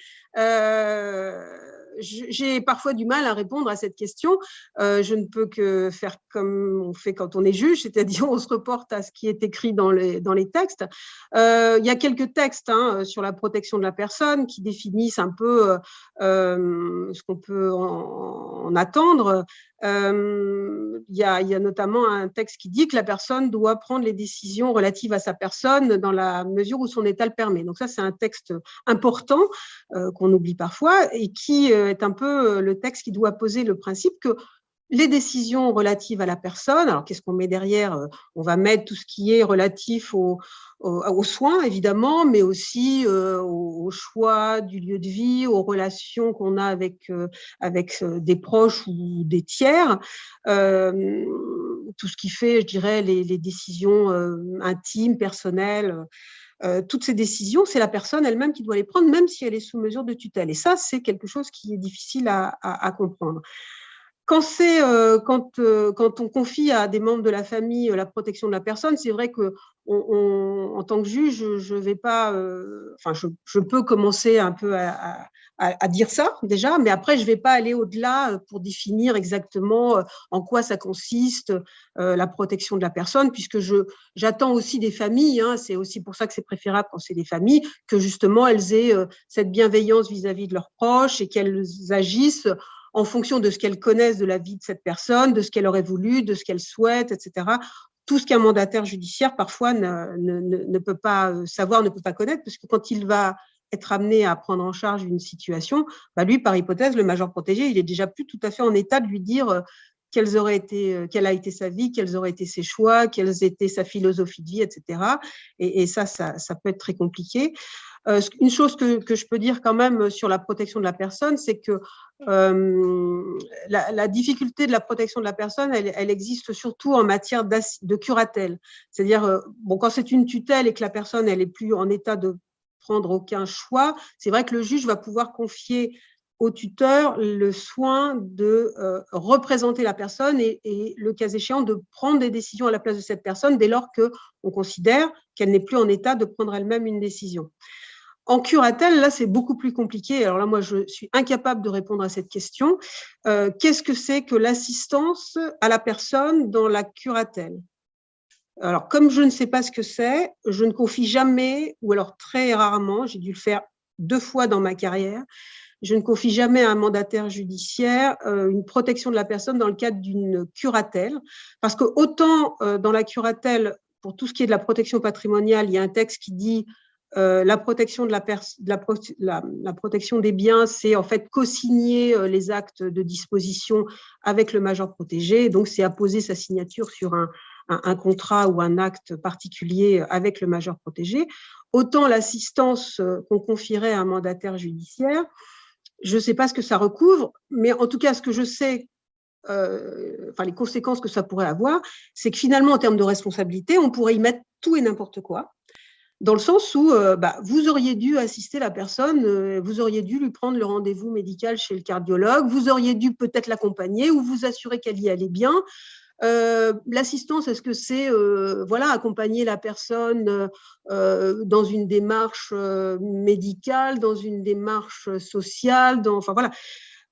Speaker 6: J'ai parfois du mal à répondre à cette question. Je ne peux que faire comme on fait quand on est juge, c'est-à-dire on se reporte à ce qui est écrit dans les textes. Il y a quelques textes sur la protection de la personne qui définissent un peu ce qu'on peut en attendre. Il y a notamment un texte qui dit que la personne doit prendre les décisions relatives à sa personne dans la mesure où son état le permet. Donc ça, c'est un texte important qu'on oublie parfois et qui est un peu le texte qui doit poser le principe que les décisions relatives à la personne, alors qu'est-ce qu'on met derrière? On va mettre tout ce qui est relatif aux soins, évidemment, mais aussi au choix du lieu de vie, aux relations qu'on a avec des proches ou des tiers, tout ce qui fait, je dirais, les décisions intimes, personnelles. Toutes ces décisions, c'est la personne elle-même qui doit les prendre, même si elle est sous mesure de tutelle. Et ça, c'est quelque chose qui est difficile à comprendre. Quand on confie à des membres de la famille la protection de la personne, c'est vrai que en tant que juge, je vais pas, je peux commencer un peu à dire ça déjà, mais après je vais pas aller au-delà pour définir exactement en quoi ça consiste la protection de la personne, puisque j'attends aussi des familles. C'est aussi pour ça que c'est préférable quand c'est des familles que justement elles aient cette bienveillance vis-à-vis de leurs proches et qu'elles agissent en fonction de ce qu'elles connaissent de la vie de cette personne, de ce qu'elle aurait voulu, de ce qu'elle souhaite, etc. Tout ce qu'un mandataire judiciaire, parfois, ne peut pas savoir, ne peut pas connaître, parce que quand il va être amené à prendre en charge une situation, lui, par hypothèse, le major protégé, il est déjà plus tout à fait en état de lui dire quelle a été sa vie, quels auraient été ses choix, quelle était sa philosophie de vie, etc. Et ça peut être très compliqué. Une chose que je peux dire quand même sur la protection de la personne, c'est que la difficulté de la protection de la personne, elle existe surtout en matière de curatelle. C'est-à-dire, quand c'est une tutelle et que la personne elle est plus en état de prendre aucun choix, c'est vrai que le juge va pouvoir confier au tuteur le soin de représenter la personne et le cas échéant de prendre des décisions à la place de cette personne dès lors qu'on considère qu'elle n'est plus en état de prendre elle-même une décision. En curatelle, là, c'est beaucoup plus compliqué. Alors là, moi, je suis incapable de répondre à cette question. Qu'est-ce que c'est que l'assistance à la personne dans la curatelle? Alors, comme je ne sais pas ce que c'est, je ne confie jamais, ou alors très rarement, j'ai dû le faire 2 fois dans ma carrière, je ne confie jamais à un mandataire judiciaire une protection de la personne dans le cadre d'une curatelle. Parce que autant dans la curatelle, pour tout ce qui est de la protection patrimoniale, il y a un texte qui dit la protection la protection des biens, c'est en fait co-signer les actes de disposition avec le major protégé. Donc, c'est apposer sa signature sur un contrat ou un acte particulier avec le major protégé. Autant l'assistance qu'on confierait à un mandataire judiciaire, je ne sais pas ce que ça recouvre, mais en tout cas, ce que je sais, les conséquences que ça pourrait avoir, c'est que finalement, en termes de responsabilité, on pourrait y mettre tout et n'importe quoi. Dans le sens où vous auriez dû assister la personne, vous auriez dû lui prendre le rendez-vous médical chez le cardiologue, vous auriez dû peut-être l'accompagner ou vous assurer qu'elle y allait bien. L'assistance, est-ce que c'est accompagner la personne dans une démarche médicale, dans une démarche sociale,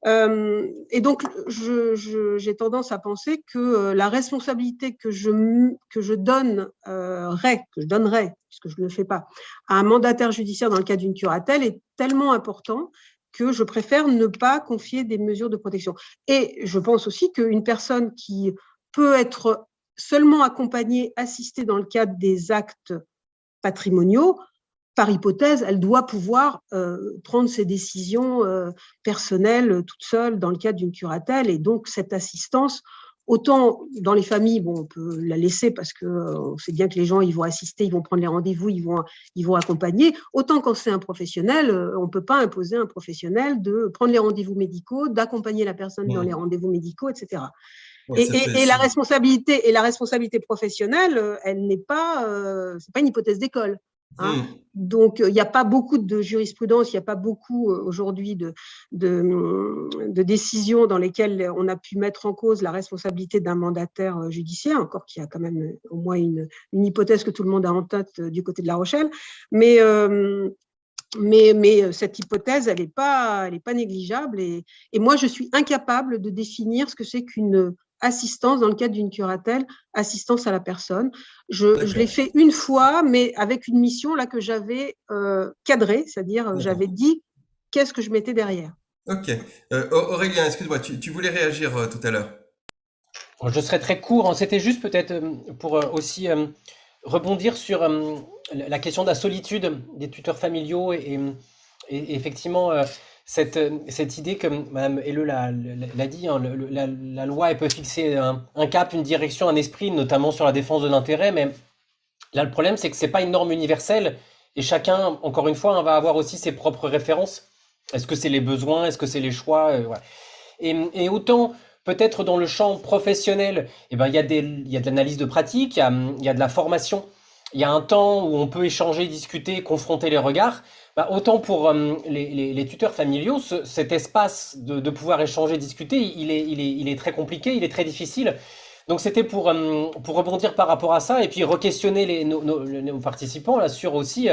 Speaker 6: Et donc, j'ai tendance à penser que la responsabilité que je donnerais, puisque je ne le fais pas, à un mandataire judiciaire dans le cadre d'une curatelle est tellement important que je préfère ne pas confier des mesures de protection. Et je pense aussi qu'une personne qui peut être seulement accompagnée, assistée dans le cadre des actes patrimoniaux, par hypothèse, elle doit pouvoir prendre ses décisions personnelles toute seule dans le cadre d'une curatelle. Et donc, cette assistance, autant dans les familles, bon, on peut la laisser parce qu'on sait bien que les gens, ils vont assister, ils vont prendre les rendez-vous, ils vont accompagner. Autant quand c'est un professionnel, on ne peut pas imposer à un professionnel de prendre les rendez-vous médicaux, d'accompagner la personne dans les rendez-vous médicaux, etc.
Speaker 1: Ouais,
Speaker 6: Et la responsabilité professionnelle, elle n'est pas, c'est pas une hypothèse d'école. Hein. Donc, il n'y a pas beaucoup de jurisprudence, il n'y a pas beaucoup aujourd'hui de décisions dans lesquelles on a pu mettre en cause la responsabilité d'un mandataire judiciaire, encore qu'il y a quand même au moins une hypothèse que tout le monde a en tête du côté de La Rochelle. Mais cette hypothèse, elle n'est pas négligeable. Et moi, je suis incapable de définir ce que c'est qu'une assistance dans le cadre d'une curatelle, assistance à la personne. Je l'ai fait une fois, mais avec une mission là que j'avais cadrée, c'est-à-dire j'avais dit qu'est-ce que je mettais derrière.
Speaker 1: Ok. Aurélien, excuse-moi, tu voulais réagir tout à l'heure.
Speaker 2: Je serai très court. C'était juste peut-être pour aussi rebondir sur la question de la solitude des tuteurs familiaux et effectivement cette idée que Mme Helleux l'a dit, hein, la loi elle peut fixer un cap, une direction, un esprit, notamment sur la défense de l'intérêt, mais là le problème c'est que c'est pas une norme universelle et chacun, encore une fois, va avoir aussi ses propres références. Est-ce que c'est les besoins, est-ce que c'est les choix, voilà. Et autant peut-être dans le champ professionnel, il y a de l'analyse de pratique, il y a de la formation, il y a un temps où on peut échanger, discuter, confronter les regards. Autant pour les tuteurs familiaux, cet espace de pouvoir échanger, discuter, il est très compliqué, il est très difficile. Donc c'était pour rebondir par rapport à ça et puis re-questionner nos participants là sur aussi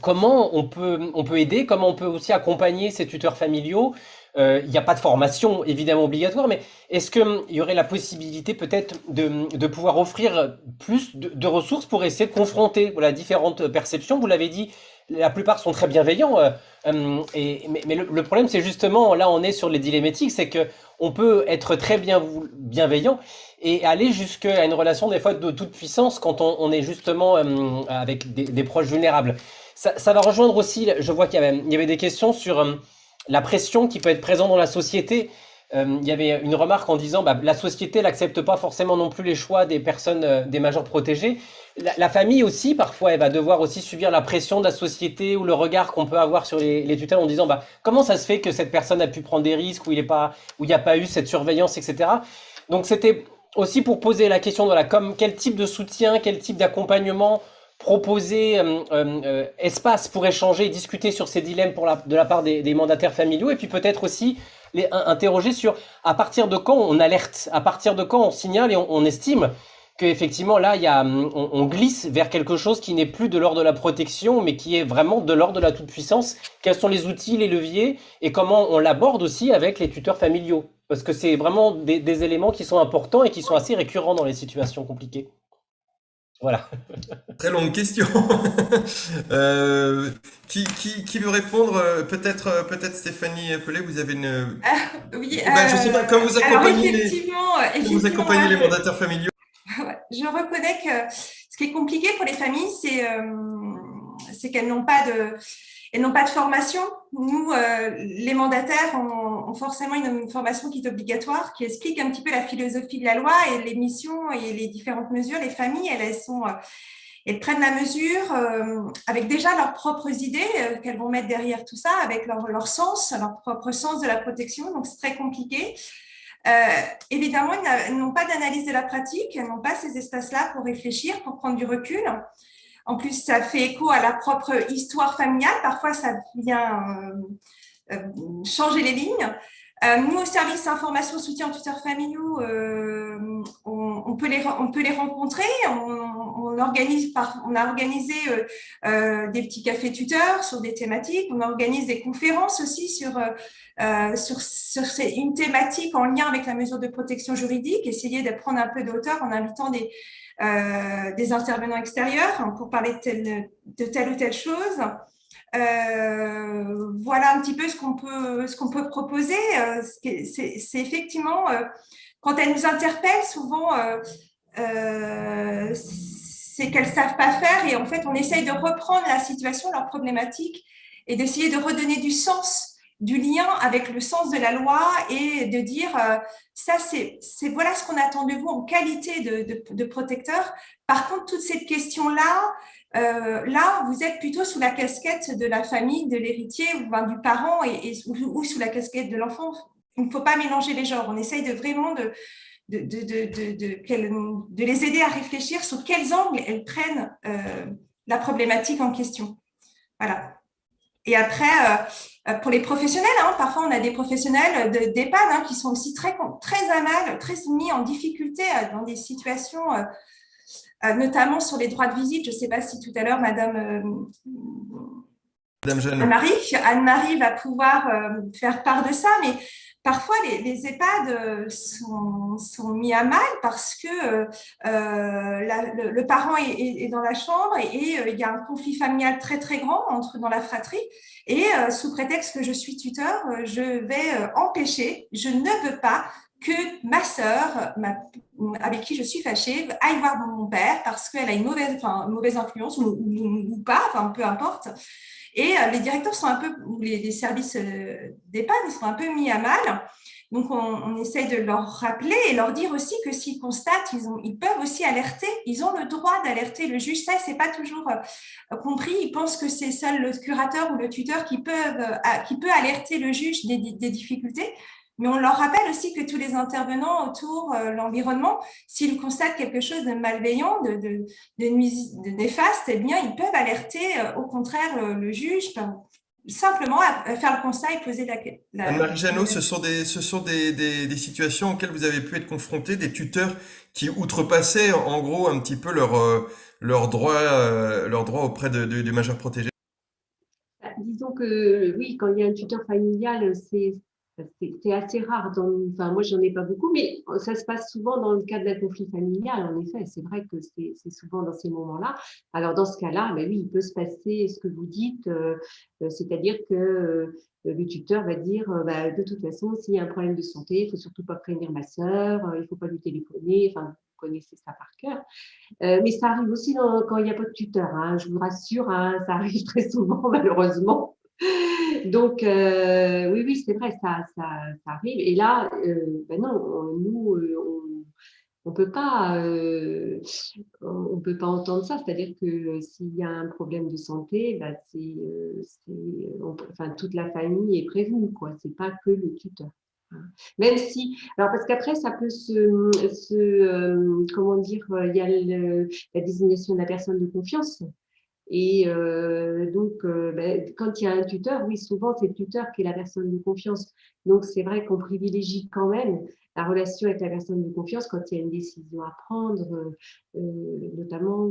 Speaker 2: comment on peut aider, comment on peut aussi accompagner ces tuteurs familiaux. Il n'y a pas de formation évidemment obligatoire, mais est-ce qu'il y aurait la possibilité peut-être de pouvoir offrir plus de ressources pour essayer de confronter différentes perceptions? Vous l'avez dit, la plupart sont très bienveillants, mais le problème c'est justement, là on est sur les dilemmétiques, c'est qu'on peut être très bienveillant et aller jusqu'à une relation des fois de toute puissance quand on est justement avec des proches vulnérables. Ça va rejoindre aussi, je vois qu'il y avait des questions sur la pression qui peut être présente dans la société. Il y avait une remarque en disant la société n'accepte pas forcément non plus les choix des personnes, des majeurs protégés. La famille aussi, parfois, elle va devoir aussi subir la pression de la société ou le regard qu'on peut avoir sur les tutelles en disant comment ça se fait que cette personne a pu prendre des risques où il n'y a pas eu cette surveillance, etc. Donc c'était aussi pour poser la question comme quel type de soutien, quel type d'accompagnement proposer espace pour échanger et discuter sur ces dilemmes de la part des mandataires familiaux et puis peut-être aussi interroger sur à partir de quand on alerte, à partir de quand on signale et on estime qu'effectivement là on glisse vers quelque chose qui n'est plus de l'ordre de la protection mais qui est vraiment de l'ordre de la toute-puissance. Quels sont les outils, les leviers et comment on l'aborde aussi avec les tuteurs familiaux, parce que c'est vraiment des éléments qui sont importants et qui sont assez récurrents dans les situations compliquées. Voilà.
Speaker 1: Très longue question. Qui veut répondre? Peut-être Stéphanie Pellet, vous avez une.
Speaker 8: Oui.
Speaker 1: Je sais pas. Quand vous accompagnez
Speaker 8: effectivement,
Speaker 1: les mandataires familiaux.
Speaker 8: Je reconnais que ce qui est compliqué pour les familles, c'est qu'elles n'ont pas de formation. Nous, les mandataires, ont forcément une formation qui est obligatoire, qui explique un petit peu la philosophie de la loi et les missions et les différentes mesures. Les familles, elles prennent la mesure avec déjà leurs propres idées qu'elles vont mettre derrière tout ça, avec leur sens, leur propre sens de la protection. Donc, c'est très compliqué. Évidemment, elles n'ont pas d'analyse de la pratique, elles n'ont pas ces espaces-là pour réfléchir, pour prendre du recul. En plus, ça fait écho à la propre histoire familiale. Parfois, ça vient changer les lignes. Nous, au service information soutien aux tuteurs familiaux, on peut les rencontrer. On a organisé des petits cafés tuteurs sur des thématiques. On organise des conférences aussi sur une thématique en lien avec la mesure de protection juridique, essayer de prendre un peu d'auteur en invitant des intervenants extérieurs pour parler de telle ou telle chose. Voilà un petit peu ce qu'on peut proposer. C'est effectivement, quand elles nous interpellent, souvent, c'est qu'elles ne savent pas faire et en fait, on essaye de reprendre la situation, leur problématique et d'essayer de redonner du sens, du lien avec le sens de la loi et de dire ça, voilà ce qu'on attend de vous en qualité de protecteur. Par contre, toute cette question-là, là, vous êtes plutôt sous la casquette de la famille, de l'héritier ou du parent ou sous la casquette de l'enfant. Il ne faut pas mélanger les genres. On essaye vraiment de les aider à réfléchir sur quels angles elles prennent la problématique en question. Voilà. Et après, pour les professionnels, parfois on a des professionnels d'EHPAD qui sont aussi très à mal, très mis en difficulté dans des situations, notamment sur les droits de visite. Je ne sais pas si tout à l'heure, Madame Anne-Marie va pouvoir faire part de ça, mais parfois les EHPAD sont mis à mal parce que le parent est dans la chambre et il y a un conflit familial très très grand dans la fratrie et sous prétexte que je suis tuteur, je vais empêcher, je ne veux pas que ma sœur, avec qui je suis fâchée, aille voir mon père parce qu'elle a une mauvaise influence ou pas, peu importe. Et les directeurs sont un peu, ou les services d'EHPAD, ils sont un peu mis à mal. Donc, on essaye de leur rappeler et leur dire aussi que s'ils constatent, ils peuvent aussi alerter. Ils ont le droit d'alerter le juge. Ça, c'est pas toujours compris. Ils pensent que c'est seul le curateur ou le tuteur qui peut alerter le juge des difficultés. Mais on leur rappelle aussi que tous les intervenants autour de l'environnement, s'ils constatent quelque chose de malveillant, de néfaste, eh bien, ils peuvent alerter au contraire le juge, simplement à faire le constat et poser la
Speaker 1: Anne-Marie Jeannot, ce sont des situations auxquelles vous avez pu être confrontés, des tuteurs qui outrepassaient en gros un petit peu leurs droits auprès du majeur protégé.
Speaker 5: Disons que oui, quand il y a un tuteur familial, c'est assez rare. Moi, j'en ai pas beaucoup, mais ça se passe souvent dans le cadre d'un conflit familial, en effet. C'est vrai que c'est souvent dans ces moments-là. Alors, dans ce cas-là, oui, il peut se passer ce que vous dites, c'est-à-dire que le tuteur va dire, de toute façon, s'il y a un problème de santé, il ne faut surtout pas prévenir ma sœur, il ne faut pas lui téléphoner, vous connaissez ça par cœur. Mais ça arrive aussi quand il n'y a pas de tuteur, je vous rassure, ça arrive très souvent, malheureusement. Donc, oui, c'est vrai, ça arrive. Et là, non, nous, on peut pas entendre ça. C'est-à-dire que s'il y a un problème de santé, toute la famille est prévenue, quoi. C'est pas que le tuteur. Même si, alors parce qu'après ça peut comment dire, il y a la désignation de la personne de confiance. Et donc, quand il y a un tuteur, oui, souvent c'est le tuteur qui est la personne de confiance. Donc, c'est vrai qu'on privilégie quand même la relation avec la personne de confiance quand il y a une décision à prendre, notamment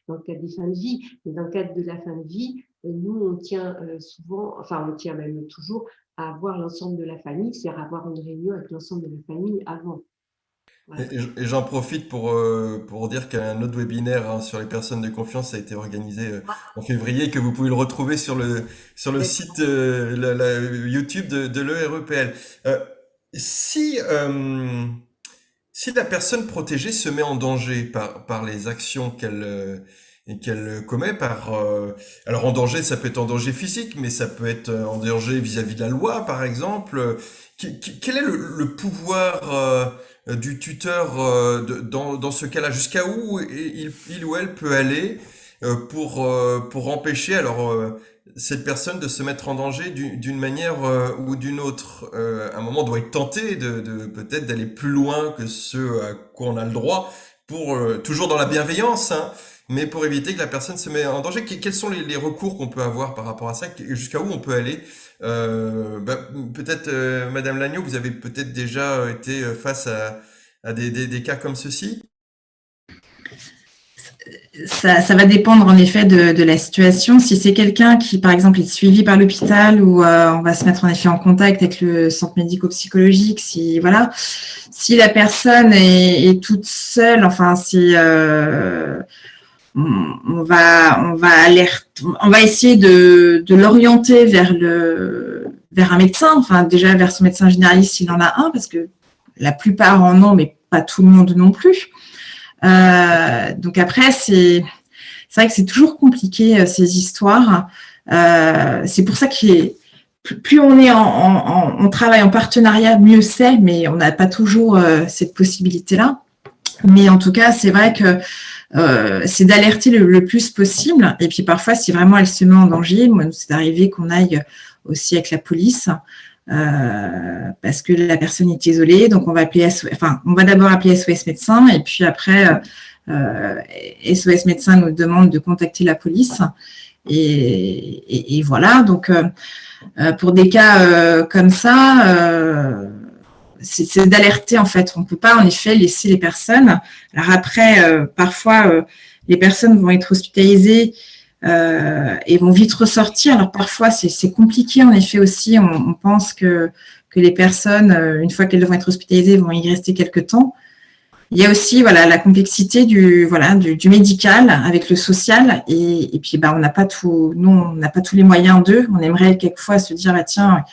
Speaker 5: dans le cadre des fins de vie. Mais dans le cadre de la fin de vie, nous, on tient souvent, on tient même toujours à avoir l'ensemble de la famille, c'est-à-dire avoir une réunion avec l'ensemble de la famille avant.
Speaker 1: Et j'en profite pour dire qu'un autre webinaire sur les personnes de confiance a été organisé en février, que vous pouvez le retrouver sur le site YouTube de l'EREPL. Si la personne protégée se met en danger par les actions qu'elle commet, alors en danger, ça peut être en danger physique, mais ça peut être en danger vis-à-vis de la loi, par exemple. Quel est le pouvoir du tuteur dans ce cas-là, jusqu'à où il ou elle peut aller pour empêcher cette personne de se mettre en danger d'une manière ou d'une autre. À un moment, on doit être tenté de peut-être d'aller plus loin que ce à quoi on a le droit pour toujours dans la bienveillance, hein, mais pour éviter que la personne se mette en danger. Quels sont les recours qu'on peut avoir par rapport à ça? Jusqu'à où on peut aller? Peut-être, Madame Lagneau, vous avez peut-être déjà été face à des cas comme ceci?
Speaker 7: Ça va dépendre en effet de la situation. Si c'est quelqu'un qui, par exemple, est suivi par l'hôpital ou on va se mettre en effet en contact avec le centre médico-psychologique, si la personne est toute seule, enfin si on va essayer de l'orienter vers un médecin, enfin déjà vers son médecin généraliste s'il en a un, parce que la plupart en ont, mais pas tout le monde non plus. Donc après, c'est vrai que c'est toujours compliqué ces histoires. C'est pour ça que plus on est on travaille en partenariat, mieux c'est, mais on n'a pas toujours cette possibilité-là. Mais en tout cas, c'est vrai que c'est d'alerter le plus possible. Et puis parfois, si vraiment elle se met en danger, moi, c'est arrivé qu'on aille aussi avec la police. Parce que la personne est isolée, donc on va d'abord appeler SOS médecin et puis après SOS médecin nous demande de contacter la police et voilà. Donc pour des cas comme ça, c'est d'alerter en fait. On ne peut pas en effet laisser les personnes. Alors après, parfois les personnes vont être hospitalisées. Et vont vite ressortir. Alors parfois c'est compliqué en effet aussi. On pense que les personnes, une fois qu'elles vont être hospitalisées, vont y rester quelque temps. Il y a aussi la complexité du médical avec le social et puis on n'a pas tous les moyens d'eux. On aimerait quelquefois se dire tiens,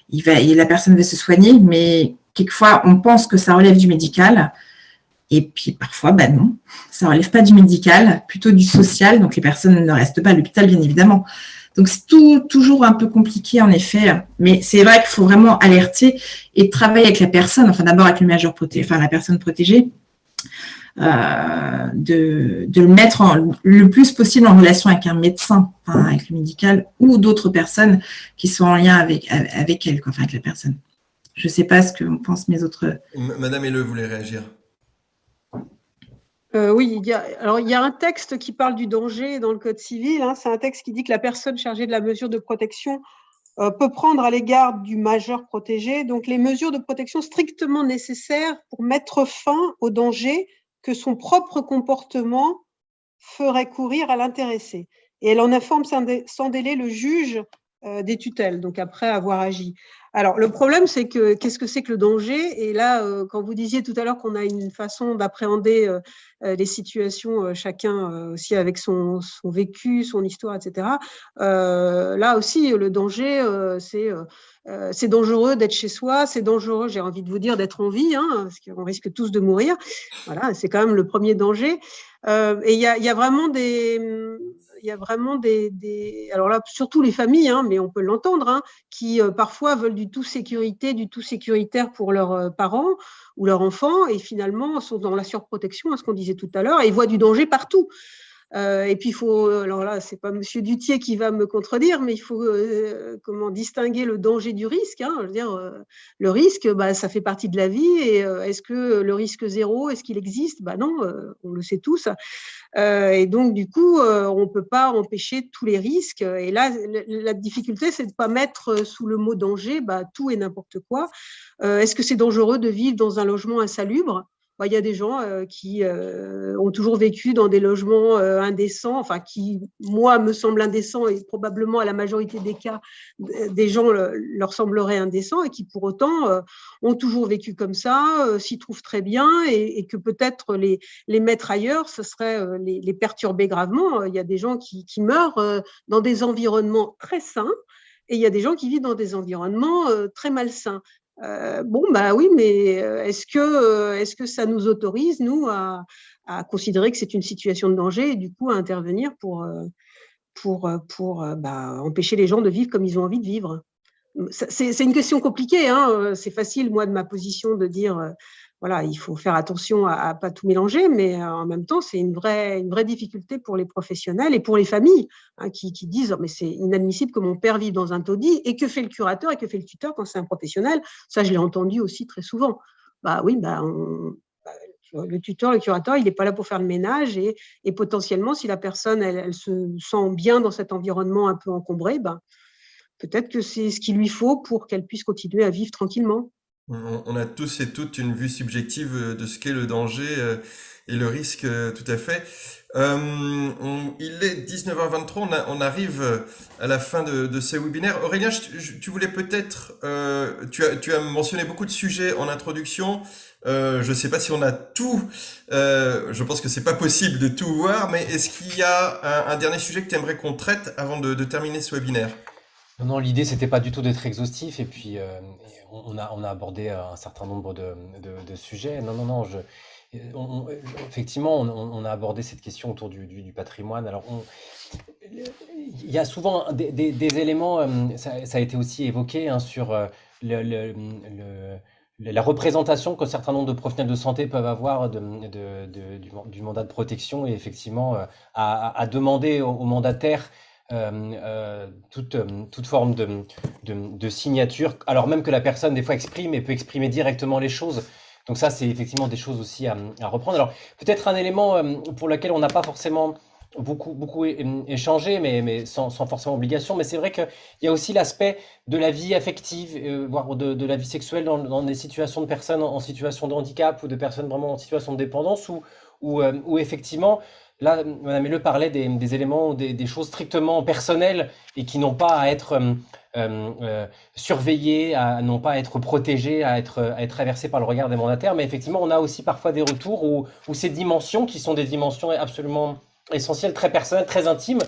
Speaker 7: la personne va se soigner, mais quelquefois on pense que ça relève du médical. Et puis parfois, non, ça ne relève pas du médical, plutôt du social. Donc les personnes ne restent pas à l'hôpital, bien évidemment. Donc c'est toujours un peu compliqué en effet. Mais c'est vrai qu'il faut vraiment alerter et travailler avec la personne, enfin d'abord avec le majeur la personne protégée, de le mettre le plus possible en relation avec un médecin, avec le médical ou d'autres personnes qui sont en lien avec elle, avec la personne. Je ne sais pas ce que pensent mes autres.
Speaker 1: Madame Helleux voulait réagir.
Speaker 6: Oui, il y a un texte qui parle du danger dans le Code civil. C'est un texte qui dit que la personne chargée de la mesure de protection peut prendre à l'égard du majeur protégé donc les mesures de protection strictement nécessaires pour mettre fin au danger que son propre comportement ferait courir à l'intéressé. Et elle en informe sans délai le juge des tutelles, donc après avoir agi. Alors, le problème, c'est que qu'est-ce que c'est que le danger? Et là, quand vous disiez tout à l'heure qu'on a une façon d'appréhender les situations, chacun aussi avec son vécu, son histoire, etc. Là aussi, le danger, c'est dangereux d'être chez soi, c'est dangereux, j'ai envie de vous dire, d'être en vie, parce qu'on risque tous de mourir. Voilà, c'est quand même le premier danger. Et il y a vraiment alors là, surtout les familles, mais on peut l'entendre, qui parfois veulent du tout sécuritaire pour leurs parents ou leurs enfants et finalement sont dans la surprotection, ce qu'on disait tout à l'heure, et voient du danger partout. Et puis il faut, alors là, c'est pas Monsieur Dutier qui va me contredire, mais il faut distinguer le danger du risque. Je veux dire, le risque, ça fait partie de la vie. Et est-ce que le risque zéro, est-ce qu'il existe? Non, on le sait tous. Et donc du coup, on peut pas empêcher tous les risques. Et là, la difficulté, c'est de pas mettre sous le mot danger tout et n'importe quoi. Est-ce que c'est dangereux de vivre dans un logement insalubre? Il y a des gens qui ont toujours vécu dans des logements indécents, enfin qui, moi, me semblent indécents et probablement à la majorité des cas, des gens leur sembleraient indécents et qui, pour autant, ont toujours vécu comme ça, s'y trouvent très bien et que peut-être les mettre ailleurs, ce serait les perturber gravement. Il y a des gens qui meurent dans des environnements très sains et il y a des gens qui vivent dans des environnements très malsains. Oui, mais est-ce que ça nous autorise, nous, à considérer que c'est une situation de danger et du coup à intervenir pour empêcher les gens de vivre comme ils ont envie de vivre? C'est une question compliquée, c'est facile, moi, de ma position, de dire il faut faire attention à pas tout mélanger, mais en même temps, c'est une vraie difficulté pour les professionnels et pour les familles qui disent mais c'est inadmissible que mon père vive dans un taudis. Et que fait le curateur et que fait le tuteur quand c'est un professionnel? Ça, je l'ai entendu aussi très souvent. Le tuteur, le curateur, il n'est pas là pour faire le ménage et potentiellement, si la personne, elle se sent bien dans cet environnement un peu encombré, peut-être que c'est ce qu'il lui faut pour qu'elle puisse continuer à vivre tranquillement.
Speaker 1: On a tous et toutes une vue subjective de ce qu'est le danger et le risque, tout à fait. Il est 19h23, on arrive à la fin de ce webinaire. Aurélien, tu voulais peut-être, tu as mentionné beaucoup de sujets en introduction. Je ne sais pas si on a tout, je pense que c'est pas possible de tout voir, mais est-ce qu'il y a un dernier sujet que tu aimerais qu'on traite avant de terminer ce webinaire?
Speaker 2: Non, l'idée, c'était pas du tout d'être exhaustif, et puis on a abordé un certain nombre de sujets. Non, effectivement, on a abordé cette question autour du patrimoine. Alors, il y a souvent des éléments, ça a été aussi évoqué, sur la représentation qu'un certain nombre de professionnels de santé peuvent avoir du mandat de protection, et effectivement, à demander aux mandataires toute forme de signature, alors même que la personne des fois exprime et peut exprimer directement les choses. Donc ça, c'est effectivement des choses aussi à reprendre. Alors peut-être un élément pour lequel on n'a pas forcément beaucoup échangé, mais sans forcément obligation, mais c'est vrai qu'il y a aussi l'aspect de la vie affective, voire de la vie sexuelle dans des situations de personnes en situation de handicap ou de personnes vraiment en situation de dépendance, où effectivement, là, Mme Helleux parlait des éléments ou des choses strictement personnelles et qui n'ont pas à être surveillées, n'ont pas à être protégées, à être traversées par le regard des mandataires. Mais effectivement, on a aussi parfois des retours où ces dimensions, qui sont des dimensions absolument essentielles, très personnelles, très intimes,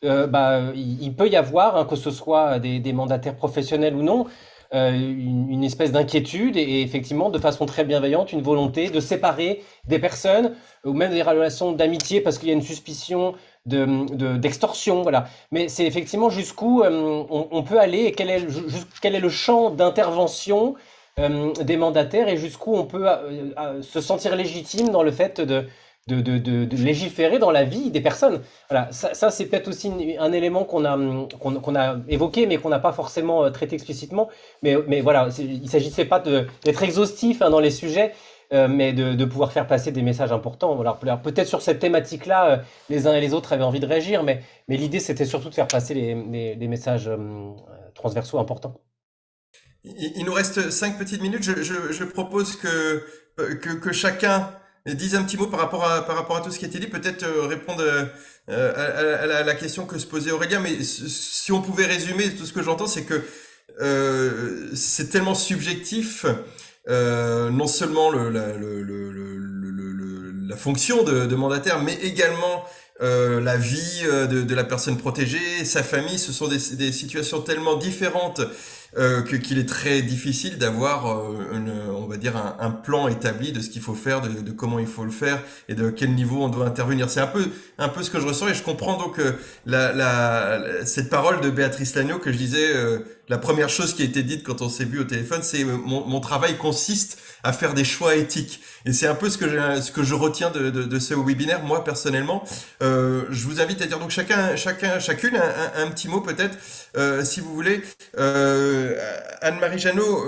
Speaker 2: il peut y avoir, que ce soit des mandataires professionnels ou non, une espèce d'inquiétude et effectivement de façon très bienveillante une volonté de séparer des personnes ou même des relations d'amitié parce qu'il y a une suspicion d'extorsion, voilà. Mais c'est effectivement jusqu'où on peut aller et quel est le champ d'intervention des mandataires et jusqu'où on peut se sentir légitime dans le fait de légiférer dans la vie des personnes. Voilà, ça c'est peut-être aussi un élément qu'on a évoqué, mais qu'on n'a pas forcément traité explicitement. Mais voilà, il ne s'agissait pas d'être exhaustif dans les sujets, mais de pouvoir faire passer des messages importants. Alors, peut-être sur cette thématique-là, les uns et les autres avaient envie de réagir, mais l'idée c'était surtout de faire passer les messages transversaux importants.
Speaker 1: Il nous reste 5 petites minutes. Je propose que chacun dise un petit mot par rapport à tout ce qui a été dit, peut-être répondre à la question que se posait Aurélien, mais si on pouvait résumer, tout ce que j'entends, c'est que c'est tellement subjectif, non seulement la fonction de mandataire, mais également la vie de la personne protégée, sa famille. Ce sont des situations tellement différentes qu'il est très difficile d'avoir on va dire un plan établi de ce qu'il faut faire, de comment il faut le faire et de quel niveau on doit intervenir. C'est un peu ce que je ressens et je comprends donc cette parole de Béatrice Lagneau que je disais, la première chose qui a été dite quand on s'est vu au téléphone, c'est mon travail consiste à faire des choix éthiques. Et c'est un peu ce que je retiens de ce webinaire, moi personnellement. Je vous invite à dire donc chacune un petit mot peut-être, si vous voulez. Anne-Marie Jeannot,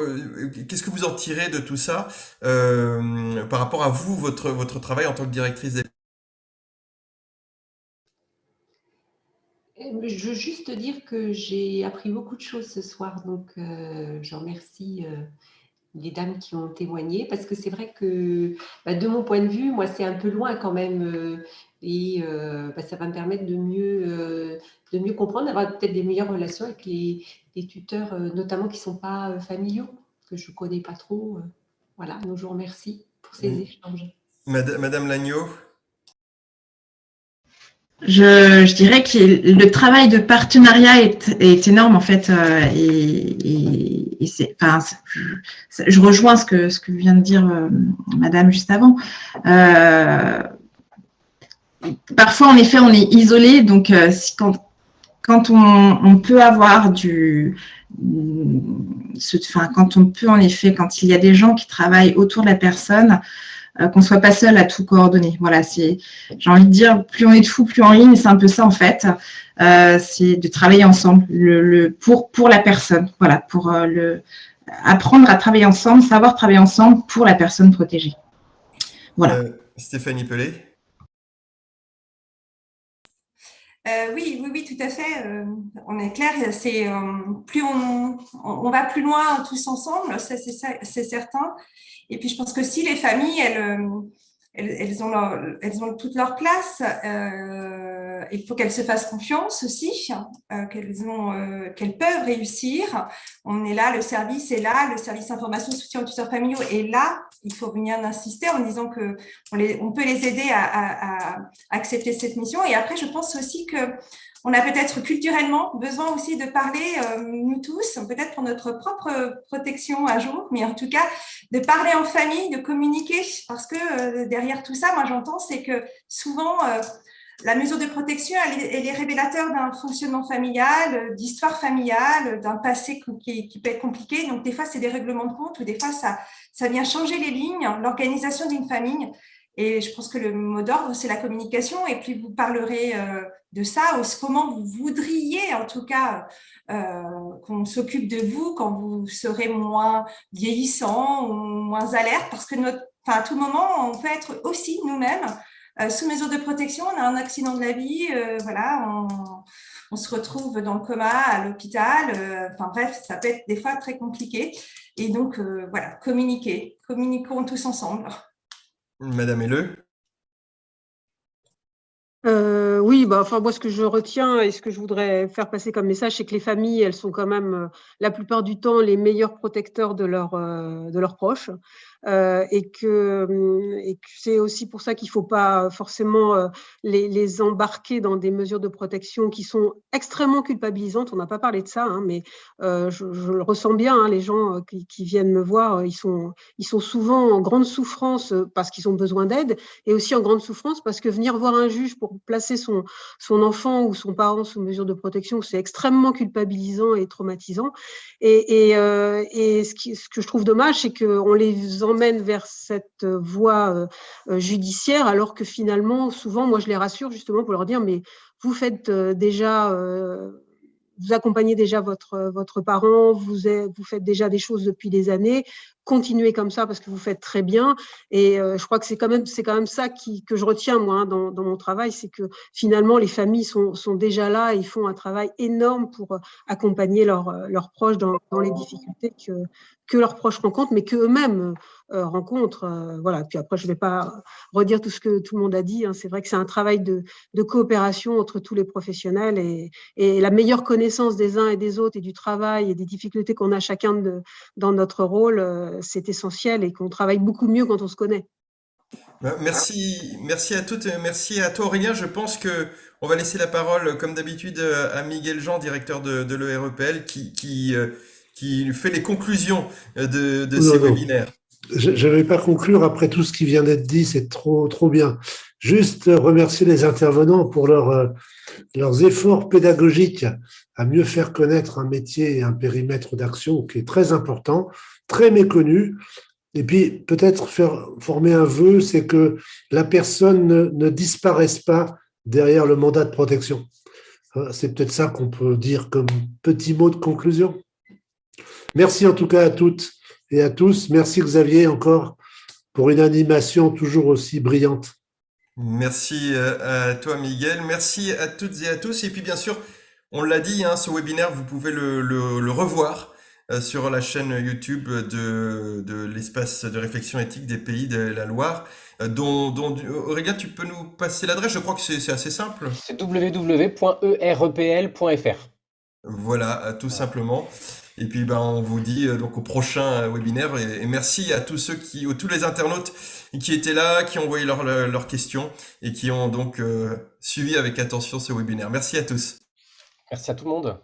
Speaker 1: qu'est-ce que vous en tirez de tout ça par rapport à vous, votre travail en tant que directrice des...
Speaker 5: Je veux juste dire que j'ai appris beaucoup de choses ce soir, donc je remercie les dames qui ont témoigné, parce que c'est vrai que de mon point de vue, moi c'est un peu loin quand même, et ça va me permettre de mieux comprendre, d'avoir peut-être des meilleures relations avec les tuteurs, notamment qui ne sont pas familiaux, que je ne connais pas trop. Voilà, donc je vous remercie pour ces échanges.
Speaker 1: Madame Lagneau.
Speaker 7: Je dirais que le travail de partenariat est énorme en fait, et je rejoins ce que vient de dire Madame juste avant. Parfois, en effet, on est isolé, donc quand on peut avoir quand il y a des gens qui travaillent autour de la personne, qu'on ne soit pas seul à tout coordonner. Voilà, j'ai envie de dire, plus on est de fous, plus on rit, mais c'est un peu ça en fait. C'est de travailler ensemble pour la personne. Voilà, pour apprendre à travailler ensemble, savoir travailler ensemble pour la personne protégée. Voilà.
Speaker 1: Stéphanie Pellet.
Speaker 8: Oui, tout à fait. On est clair. C'est plus on va plus loin tous ensemble, ça, c'est certain. Et puis je pense que si les familles, elles ont toute leur place. Il faut qu'elles se fassent confiance aussi, qu'elles peuvent réussir. On est là, le service est là, le service information soutien aux tuteurs familiaux est là. Il faut venir insister en disant que on peut les aider à accepter cette mission. Et après, je pense aussi que on a peut-être culturellement besoin aussi de parler, nous tous, peut-être pour notre propre protection un jour, mais en tout cas, de parler en famille, de communiquer, parce que derrière tout ça, moi j'entends, c'est que souvent, la mesure de protection, elle est révélateur d'un fonctionnement familial, d'histoire familiale, d'un passé qui peut être compliqué. Donc, des fois, c'est des règlements de compte ou des fois, ça vient changer les lignes, l'organisation d'une famille. Et je pense que le mot d'ordre, c'est la communication. Et puis, vous parlerez de ça, comment vous voudriez, en tout cas, qu'on s'occupe de vous quand vous serez moins vieillissant ou moins alerte. Parce que à tout moment, on peut être aussi nous-mêmes sous mesure de protection. On a un accident de la vie, voilà, on se retrouve dans le coma à l'hôpital. Enfin bref, ça peut être des fois très compliqué. Et donc, voilà, communiquons tous ensemble.
Speaker 1: Madame Helleu.
Speaker 6: Oui, enfin, moi, ce que je retiens et ce que je voudrais faire passer comme message, c'est que les familles, elles sont quand même, la plupart du temps, les meilleurs protecteurs de leurs proches. Et que c'est aussi pour ça qu'il ne faut pas forcément les embarquer dans des mesures de protection qui sont extrêmement culpabilisantes. On n'a pas parlé de ça, hein, mais je le ressens bien, hein, les gens qui viennent me voir, ils sont souvent en grande souffrance parce qu'ils ont besoin d'aide, et aussi en grande souffrance parce que venir voir un juge pour placer son enfant ou son parent sous mesure de protection, c'est extrêmement culpabilisant et traumatisant. Et ce que je trouve dommage, c'est qu'on les emmène vers cette voie judiciaire, alors que finalement, souvent, moi, je les rassure justement pour leur dire, mais vous faites déjà... vous accompagnez déjà votre parent, vous faites déjà des choses depuis des années, continuez comme ça parce que vous faites très bien. Et je crois que c'est quand même ça que je retiens, moi, hein, dans mon travail, c'est que finalement, les familles sont déjà là et ils font un travail énorme pour accompagner leurs proches dans les difficultés que leurs proches rencontrent, mais qu'eux-mêmes rencontrent. Voilà. Puis après, je ne vais pas redire tout ce que tout le monde a dit, hein. C'est vrai que c'est un travail de coopération entre tous les professionnels, et la meilleure connaissance des uns et des autres et du travail et des difficultés qu'on a chacun dans notre rôle, c'est essentiel, et qu'on travaille beaucoup mieux quand on se connaît.
Speaker 1: Merci à toutes, merci à toi Aurélien. Je pense que on va laisser la parole, comme d'habitude, à Miguel Jean, directeur de l'EREPL, qui fait les conclusions de ces webinaires.
Speaker 3: Je ne vais pas conclure après tout ce qui vient d'être dit, c'est trop bien. Juste remercier les intervenants pour leurs efforts pédagogiques à mieux faire connaître un métier et un périmètre d'action qui est très important, très méconnu. Et puis peut-être former un vœu, c'est que la personne ne disparaisse pas derrière le mandat de protection. C'est peut-être ça qu'on peut dire comme petit mot de conclusion. Merci en tout cas à toutes et à tous. Merci Xavier encore pour une animation toujours aussi brillante.
Speaker 1: Merci à toi Miguel, merci à toutes et à tous. Et puis bien sûr, on l'a dit, hein, ce webinaire, vous pouvez le revoir sur la chaîne YouTube de l'espace de réflexion éthique des Pays de la Loire, dont Aurélien, tu peux nous passer l'adresse? Je crois que c'est assez simple.
Speaker 2: C'est www.erepl.fr.
Speaker 1: Voilà, tout simplement. Et puis on vous dit donc au prochain webinaire, et merci à tous tous les internautes qui étaient là, qui ont envoyé leurs questions et qui ont donc suivi avec attention ce webinaire. Merci à tous.
Speaker 2: Merci à tout le monde.